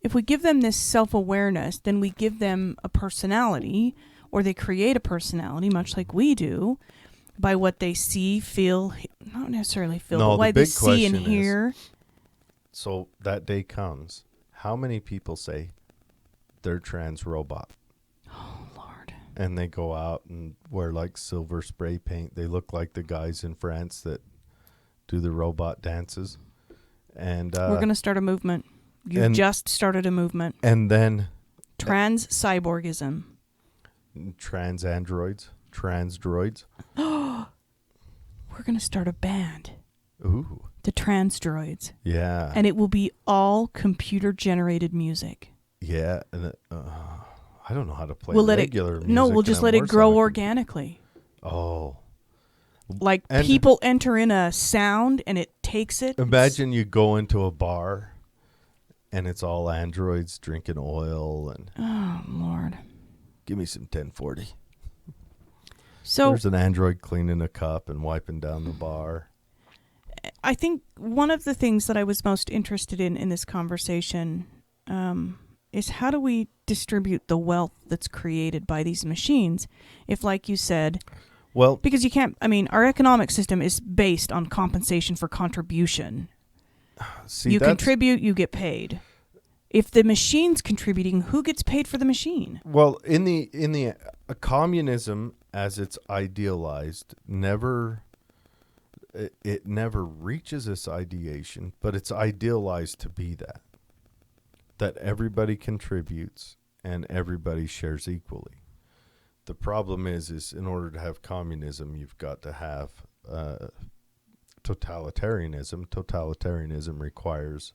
this self-awareness, then we give them a personality, or they create a personality, much like we do, by what they see, feel, not necessarily feel, No, but the why they big see and question is, hear. so that day comes, how many people say they're trans robot? Oh, Lord. And they go out and wear like silver spray paint. They look like the guys in France that do the robot dances. And We're going to start a movement. You just started a movement. And then Trans cyborgism. trans androids, trans droids. We're going to start a band. Ooh. The Trans Droids. Yeah. And it will be all computer-generated music. Yeah. And I don't know how to play We'll let regular music. No, we'll and just I'm let it worse grow on a organically. Oh. Like, And people enter in a sound and it takes it. imagine you go into a bar and it's all androids drinking oil and Oh, Lord. give me some 1040. So There's an android cleaning a cup and wiping down the bar. I think one of the things that I was most interested in this conversation is how do we distribute the wealth that's created by these machines? If, like you said, Well, because you can't, I mean, our economic system is based on compensation for contribution. see, You that's, contribute, you get paid. If the machine's contributing, who gets paid for the machine? well, in the communism as it's idealized, it never reaches this ideation, but it's idealized to be that everybody contributes and everybody shares equally. The problem is in order to have communism, you've got to have totalitarianism. Totalitarianism requires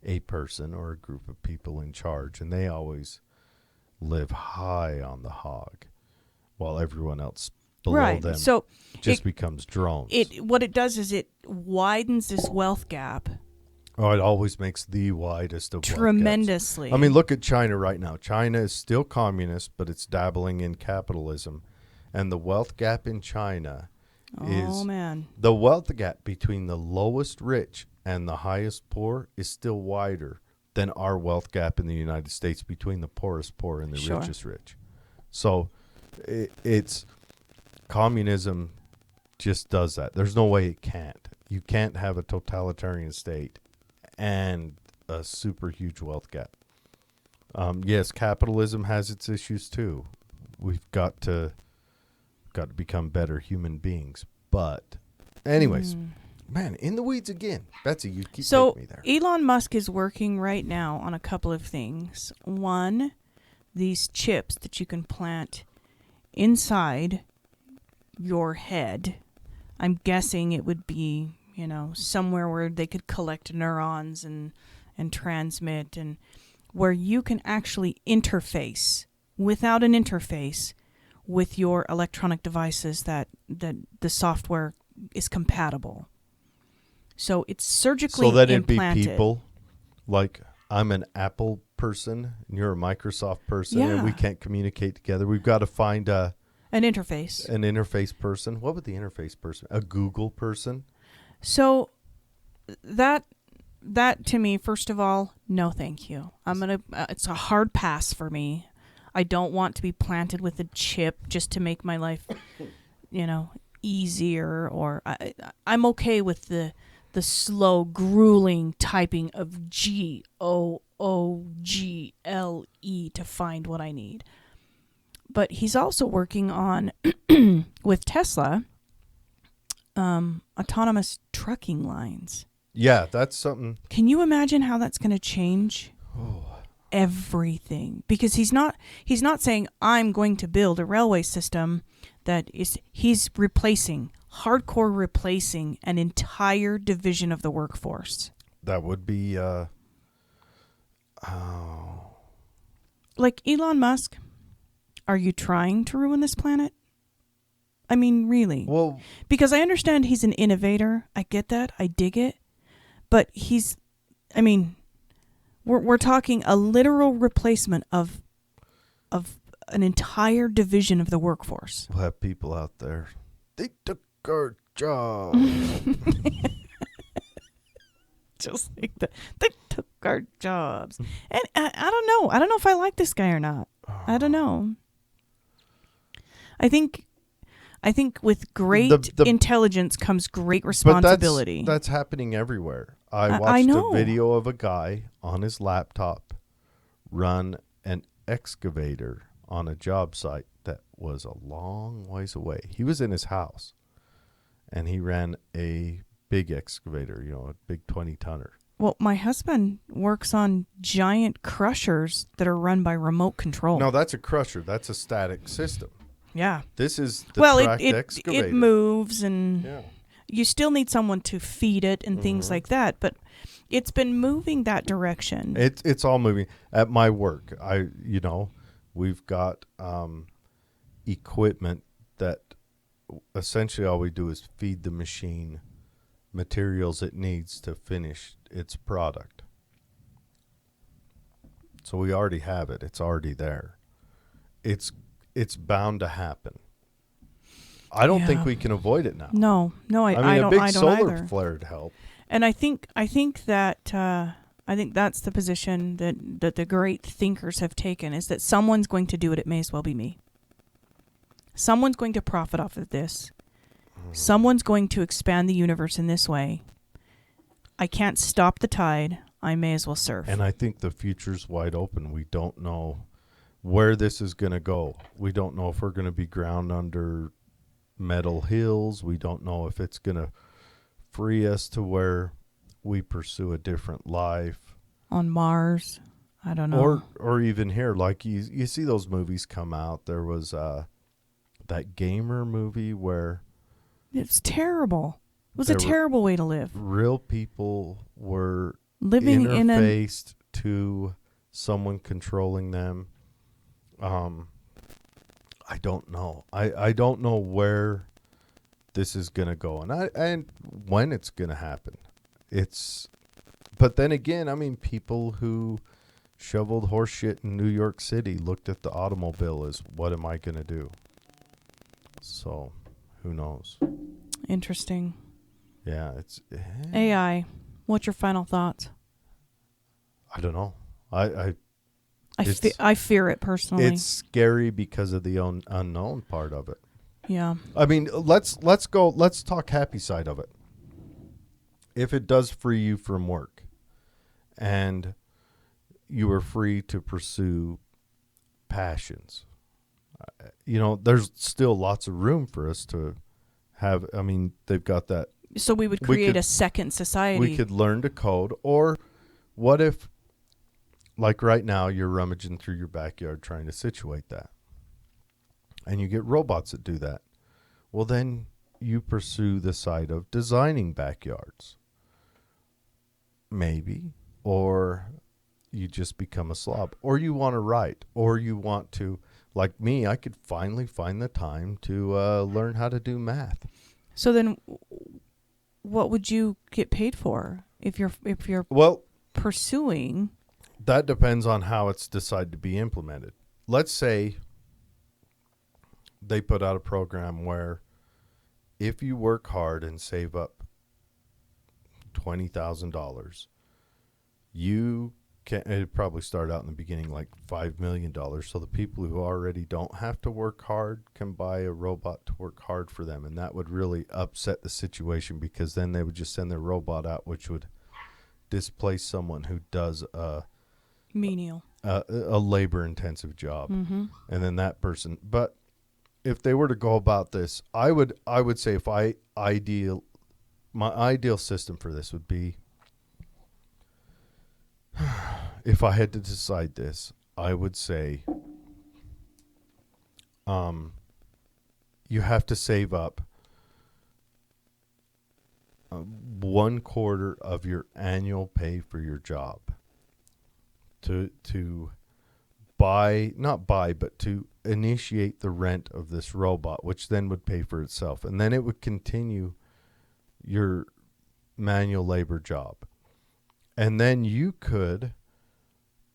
a person or a group of people in charge, and they always live high on the hog, while everyone else below them So just becomes drones. what it does is it widens this wealth gap Oh, it always makes the widest of wealth gaps. tremendously. I mean, look at China right now. China is still communist, but it's dabbling in capitalism. And the wealth gap in China is man. the wealth gap between the lowest rich and the highest poor is still wider than our wealth gap in the United States between the poorest poor and the Sure. richest rich. So it's communism just does that. There's no way it can't. You can't have a totalitarian state and a super huge wealth gap. Yes, capitalism has its issues too. We've got to become better human beings. But anyways, man, in the weeds again. Betsy, you keep taking me there. Elon Musk is working right now on a couple of things. One, these chips that you can plant inside your head. I'm guessing it would be, somewhere where they could collect neurons and transmit, and where you can actually interface without an interface with your electronic devices that the software is compatible. So it's surgically so that implanted. it'd be people like I'm an Apple person and you're a Microsoft person and we can't communicate together. We've got to find an interface. An interface person. What would the interface person? A Google person? So that to me, first of all, no thank you. It's a hard pass for me. I don't want to be planted with a chip just to make my life, easier, or I'm okay with the slow, grueling typing of GOOGLE to find what I need. But he's also working on, with Tesla, autonomous trucking lines. Yeah, that's something. Can you imagine how that's going to change everything? Because he's not saying I'm going to build a railway system he's hardcore replacing an entire division of the workforce. That would be like Elon Musk. Are you trying to ruin this planet? I mean, really? well, Because I understand he's an innovator. I get that. I dig it. But we're talking a literal replacement of an entire division of the workforce. we'll have people out there. They took our job. Just like that. They took our jobs. And I don't know. I don't know if I like this guy or not. I don't know. I think with great intelligence comes great responsibility. But that's happening everywhere. I I watched know. a video of a guy on his laptop run an excavator on a job site that was a long ways away. He was in his house, and he ran a big excavator, a big 20-tonner. Well, my husband works on giant crushers that are run by remote control. No, that's a crusher. That's a static system. Yeah. This is the tracked it excavator. it moves, and Yeah. you still need someone to feed it and things like that. But it's been moving that direction. It's all moving. At my work, we've got equipment that essentially all we do is feed the machine materials it needs to finish its product. So we already have it. It's already there. It's bound to happen. I don't think we can avoid it now. No, I a don't. big I don't solar either. flare would help. And I think that's the position that the great thinkers have taken, is that someone's going to do it. It may as well be me. Someone's going to profit off of this. Someone's going to expand the universe in this way. I can't stop the tide. I may as well surf. And I think the future's wide open. We don't know where this is going to go. We don't know if we're going to be ground under metal hills. We don't know if it's going to free us to where we pursue a different life. On Mars. I don't know. Or even here, like you see those movies come out. There was that gamer movie where It's terrible. It was a There were- terrible way to live. real people were Living in a interfaced to someone controlling them. I don't know. I don't know where this is gonna go, and when it's gonna happen. But then again, people who shoveled horse shit in New York City looked at the automobile as, what am I gonna do? So, who knows? interesting. Yeah, it's AI. What's your final thoughts? I don't know. I I fear it personally. It's scary because of the unknown part of it. Yeah. Let's talk happy side of it. If it does free you from work and you are free to pursue passions, there's still lots of room for us to have. They've got that. So we would create a second society. We could learn to code. Or what if, like right now, you're rummaging through your backyard trying to situate that, and you get robots that do that. Well, then you pursue the side of designing backyards. Maybe. Or you just become a slob. Or you want to write. Or you want to, like me, I could finally find the time to learn how to do math. So then what would you get paid for if you're Well, pursuing? that depends on how it's decided to be implemented. Let's say they put out a program where if you work hard and save up $20,000, you can, it'd probably start out in the beginning like $5 million. So the people who already don't have to work hard can buy a robot to work hard for them. And that would really upset the situation, because then they would just send their robot out, which would displace someone who does Menial. a labor-intensive job, Mm-hmm. and then that person. But if they were to go about this, I would say my ideal system for this would be, if I had to decide this, I would say, you have to save up 1/4 of your annual pay for your job to to initiate the rent of this robot, which then would pay for itself, and then it would continue your manual labor job, and then you could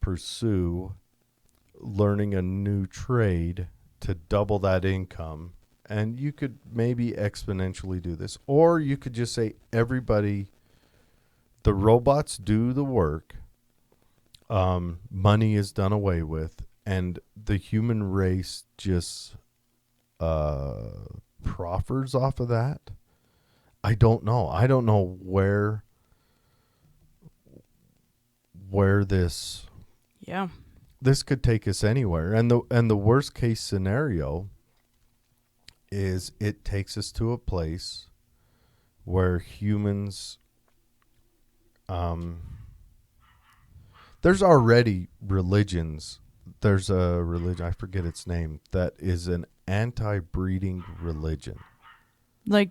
pursue learning a new trade to double that income. And you could maybe exponentially do this. Or you could just say, everybody, the robots do the work, money is done away with, and the human race just proffers off of that. I don't know. I don't know where this could take us anywhere. And the worst case scenario is it takes us to a place where humans, there's already religions. There's a religion, I forget its name, that is an anti-breeding religion. Like,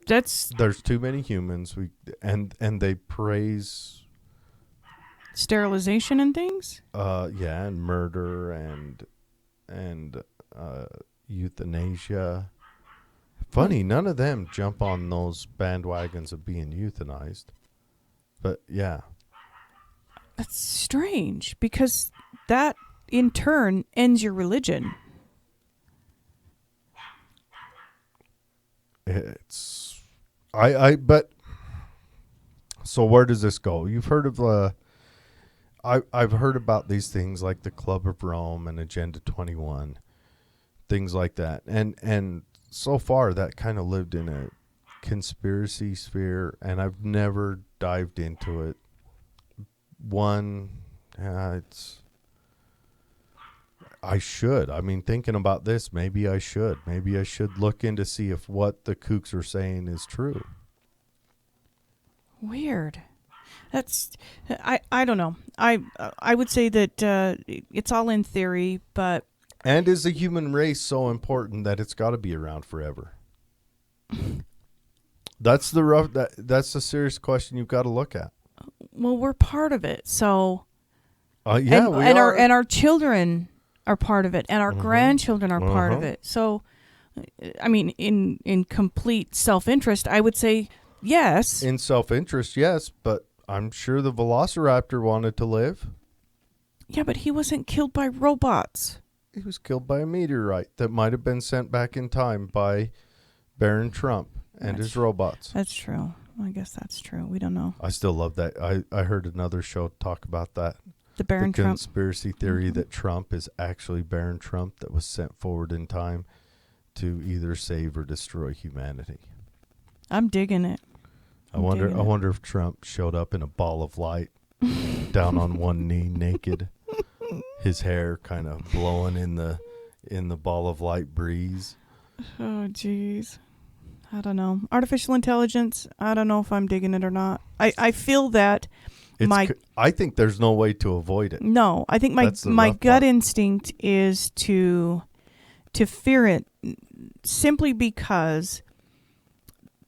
there's too many humans. And they praise sterilization and things. And murder and euthanasia. Funny, none of them jump on those bandwagons of being euthanized. But yeah. That's strange, because that in turn ends your religion. But so where does this go? You've heard of I've heard about these things like the Club of Rome and Agenda 21. Things like that, and so far that kind of lived in a conspiracy sphere, and I've never dived into it. I should. I mean, thinking about this, maybe I should look into see if what the kooks are saying is true. Weird. That's I don't know. I would say that it's all in theory, but. And is the human race so important that it's got to be around forever? That's the serious question you've got to look at. Well, we're part of it, so. We are. Our children are part of it, and our grandchildren are part of it. So, I mean, in complete self-interest, I would say yes. In self-interest, yes, but I'm sure the Velociraptor wanted to live. Yeah, but he wasn't killed by robots. He was killed by a meteorite that might have been sent back in time by Baron Trump and his robots. That's true. I guess that's true. We don't know. I still love that. I heard another show talk about that. The Baron Trump conspiracy theory that Trump is actually Baron Trump that was sent forward in time to either save or destroy humanity. I'm digging it. I wonder if Trump showed up in a ball of light, down on one knee, naked. His hair kind of blowing in the ball of light breeze. Oh, jeez. I don't know. Artificial intelligence, I don't know if I'm digging it or not. I feel that I think there's no way to avoid it. No, I think my gut instinct is to fear it, simply because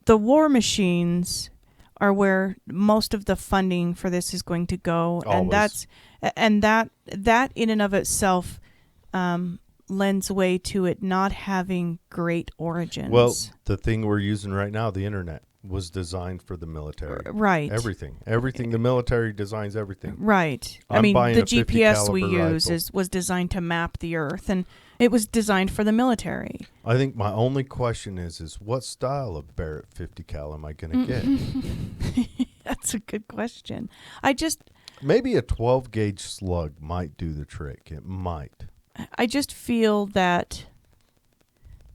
the war machines are where most of the funding for this is going to go. Always. And that in and of itself lends way to it not having great origins. Well, the thing we're using right now, the internet, was designed for the military. Right. Everything. The military designs everything. Right. I mean, the GPS we use was designed to map the Earth, and it was designed for the military. I think my only question is what style of Barrett 50 cal am I going to get? That's a good question. Maybe a 12 gauge slug might do the trick. It might. I just feel that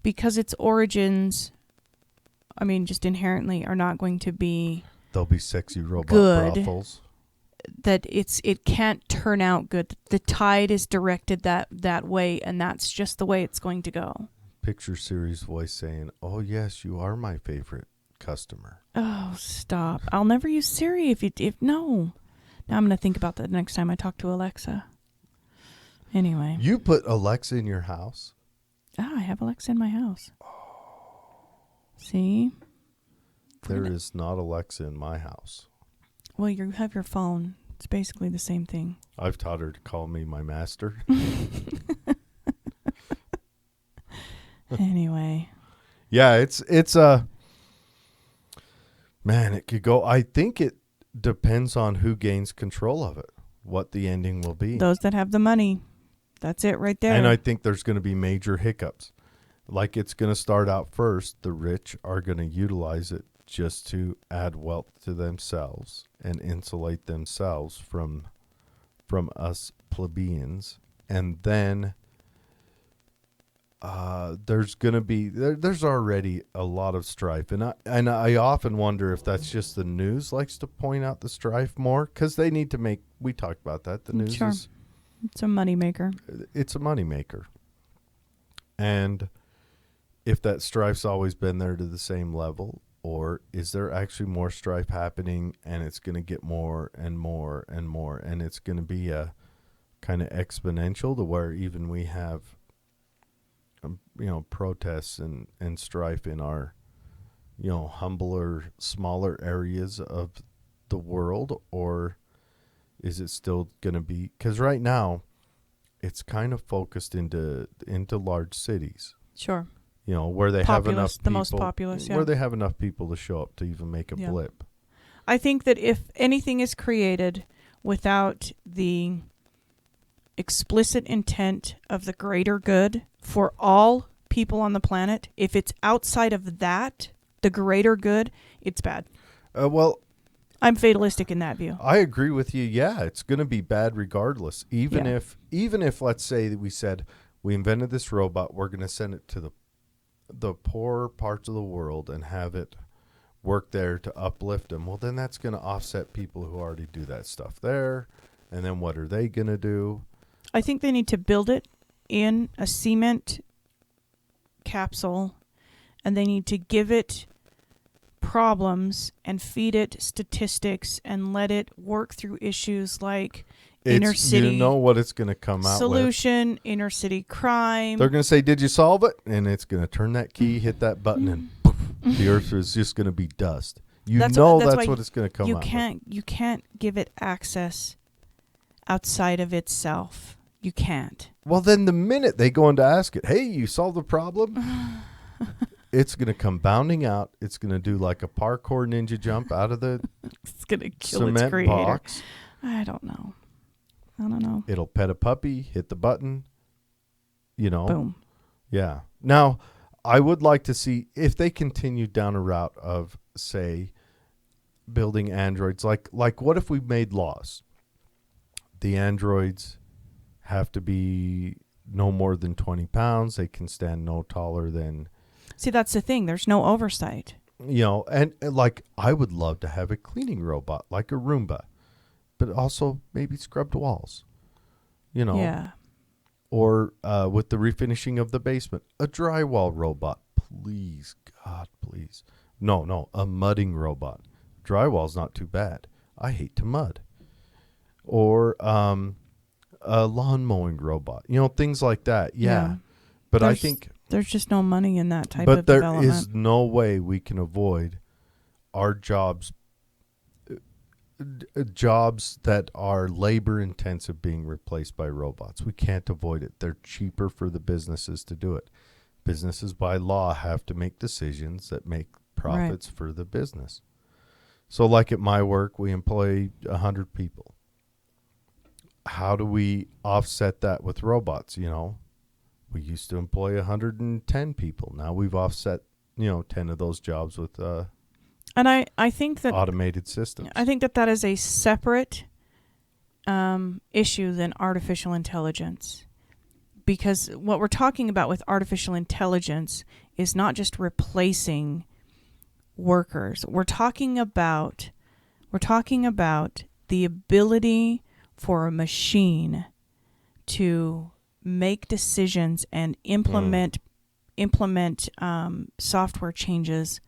because its origins, just inherently are not going to be. There'll be sexy robot good. brothels. it can't turn out good. The tide is directed that way, and that's just the way it's going to go. Picture Siri's voice saying, "Oh yes, you are my favorite customer." Oh, stop! I'll never use Siri if no. Now I'm going to think about that next time I talk to Alexa. Anyway. You put Alexa in your house? I have Alexa in my house. See? There is not Alexa in my house. Well, you have your phone. It's basically the same thing. I've taught her to call me my master. Anyway. Yeah, it's man, it could go. I think it depends on who gains control of it, what the ending will be. Those that have the money. That's it right there. And I think there's going to be major hiccups. Like it's going to start out first, the rich are going to utilize it just to add wealth to themselves and insulate themselves from us plebeians. And then there's going to be there's already a lot of strife, and I often wonder if that's just the news likes to point out the strife more, because they need to make. We talked about that. The news sure. is it's a moneymaker. It's a moneymaker, and if that strife's always been there to the same level, or is there actually more strife happening, and it's going to get more and more and more, and it's going to be a kind of exponential to where even we have protests and strife in our, humbler, smaller areas of the world? Or is it still going to be, because right now it's kind of focused into large cities. Sure. Where they populous, have enough people, the most populous, yeah. Where they have enough people to show up to even make a blip. I think that if anything is created without the explicit intent of the greater good for all people on the planet, if it's outside of that, the greater good, it's bad. Well, I'm fatalistic in that view. I agree with you. Yeah, it's going to be bad regardless. Even if let's say that we said we invented this robot, we're going to send it to the poorer parts of the world and have it work there to uplift them. Well, then that's going to offset people who already do that stuff there. And then what are they going to do? I think they need to build it in a cement capsule, and they need to give it problems and feed it statistics and let it work through issues like inner city. You know what it's going to come out solution, with. Inner city crime. They're going to say, "Did you solve it?" And it's going to turn that key, hit that button, and poof, the earth is just going to be dust. That's what it's going to come out with. You can't give it access outside of itself. You can't. Well, then the minute they go in to ask it, "Hey, you solved the problem," it's going to come bounding out. It's going to do like a parkour ninja jump out of the it's going to kill cement its creator. box. I don't know. It'll pet a puppy, hit the button, Boom. Yeah. Now, I would like to see if they continue down a route of, say, building androids. Like what if we made laws? The androids have to be no more than 20 pounds. They can stand no taller than... See, that's the thing. There's no oversight. And like I would love to have a cleaning robot, like a Roomba, but also maybe scrubbed walls, Yeah. Or with the refinishing of the basement, a drywall robot. Please, God, please. No, a mudding robot. Drywall's not too bad. I hate to mud. Or a lawn mowing robot. Things like that. Yeah. But I think... There's just no money in that type of development. But there is no way we can avoid our jobs that are labor intensive being replaced by robots. We can't avoid it. They're cheaper for the businesses to do it. Businesses by law have to make decisions that make profits for the business. So like at my work, we employ 100 people. How do we offset that with robots? We used to employ 110 people. Now we've offset, 10 of those jobs with and I think that automated systems. I think that is a separate issue than artificial intelligence, because what we're talking about with artificial intelligence is not just replacing workers. We're talking about the ability for a machine to make decisions and implement software changes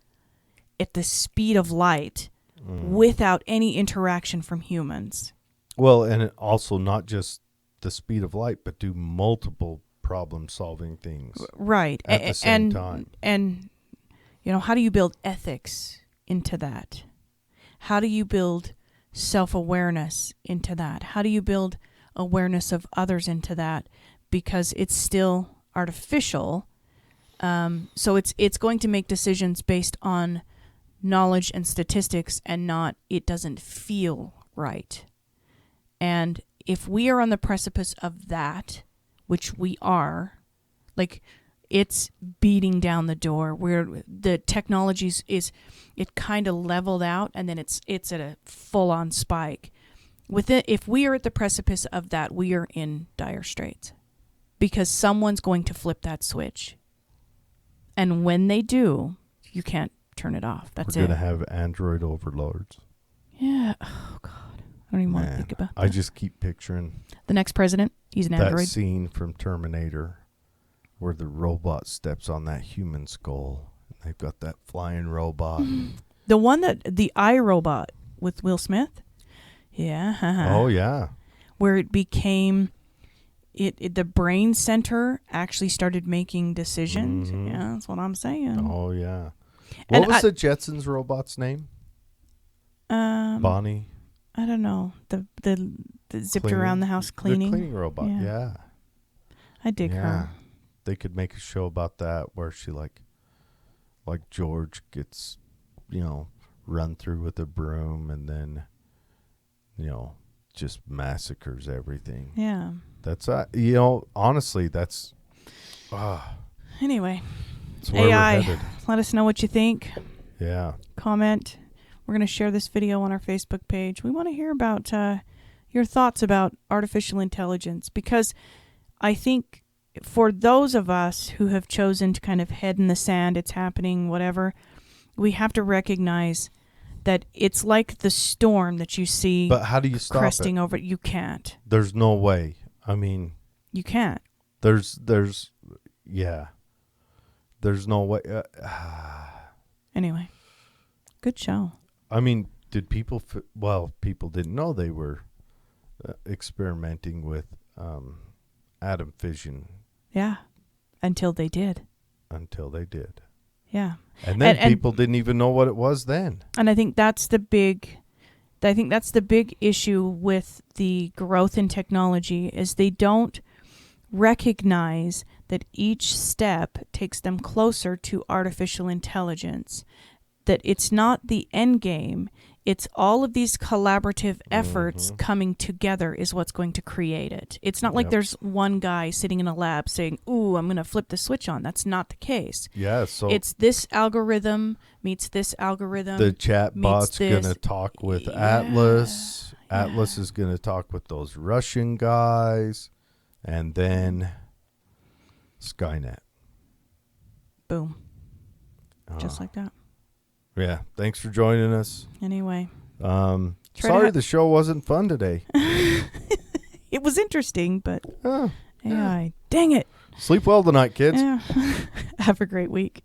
at the speed of light without any interaction from humans. Well, and it also not just the speed of light, but do multiple problem-solving things Right. at the same time. And, how do you build ethics into that? How do you build self-awareness into that? How do you build awareness of others into that? Because it's still artificial. So it's going to make decisions based on knowledge and statistics and not it doesn't feel right. And if we are on the precipice of that, which we are, like it's beating down the door where the technologies it kind of leveled out and then it's at a full-on spike. If we are at the precipice of that, we are in dire straits because someone's going to flip that switch. And when they do, you can't turn it off. That's We're it. going to have Android overlords. Yeah. Oh, God. I don't even want to think about that. I just keep picturing the next president, he's an android. that scene from Terminator where the robot steps on that human skull. They've got that flying robot. The one the iRobot with Will Smith? Yeah. Oh, yeah. Where it became... the brain center actually started making decisions. Mm-hmm. Yeah, that's what I'm saying. Oh, yeah. And What was the Jetsons robot's name? Bonnie? I don't know. The zipped Cleaning? around the house cleaning. The cleaning robot, yeah. I dig her. They could make a show about that where she like George gets, run through with a broom and then, just massacres everything. Yeah. That's honestly, that's Anyway, that's where AI, we're headed. let us know what you think. Yeah. Comment. We're going to share this video on our Facebook page. We want to hear about your thoughts about artificial intelligence because I think for those of us who have chosen to kind of head in the sand, it's happening, whatever, we have to recognize that it's like the storm that you see. But how do you stop cresting it? over it? You can't. There's no way. I mean, you can't. There's no way. Anyway, good show. I mean, did people? People didn't know they were experimenting with atom fission. Yeah, until they did. Yeah, and then people didn't even know what it was then. And I think that's the big issue with the growth in technology is they don't recognize that each step takes them closer to artificial intelligence. That it's not the end game. It's all of these collaborative efforts coming together is what's going to create it. It's not like there's one guy sitting in a lab saying, "Ooh, I'm going to flip the switch on." That's not the case. Yeah, so it's this algorithm meets this algorithm. The chat bot's going to talk with Atlas. Atlas is going to talk with those Russian guys, and then Skynet. Boom. Just like that. Yeah, thanks for joining us. Anyway. Sorry the show wasn't fun today. It was interesting, but AI. Dang it. Sleep well tonight, kids. Yeah. Have a great week.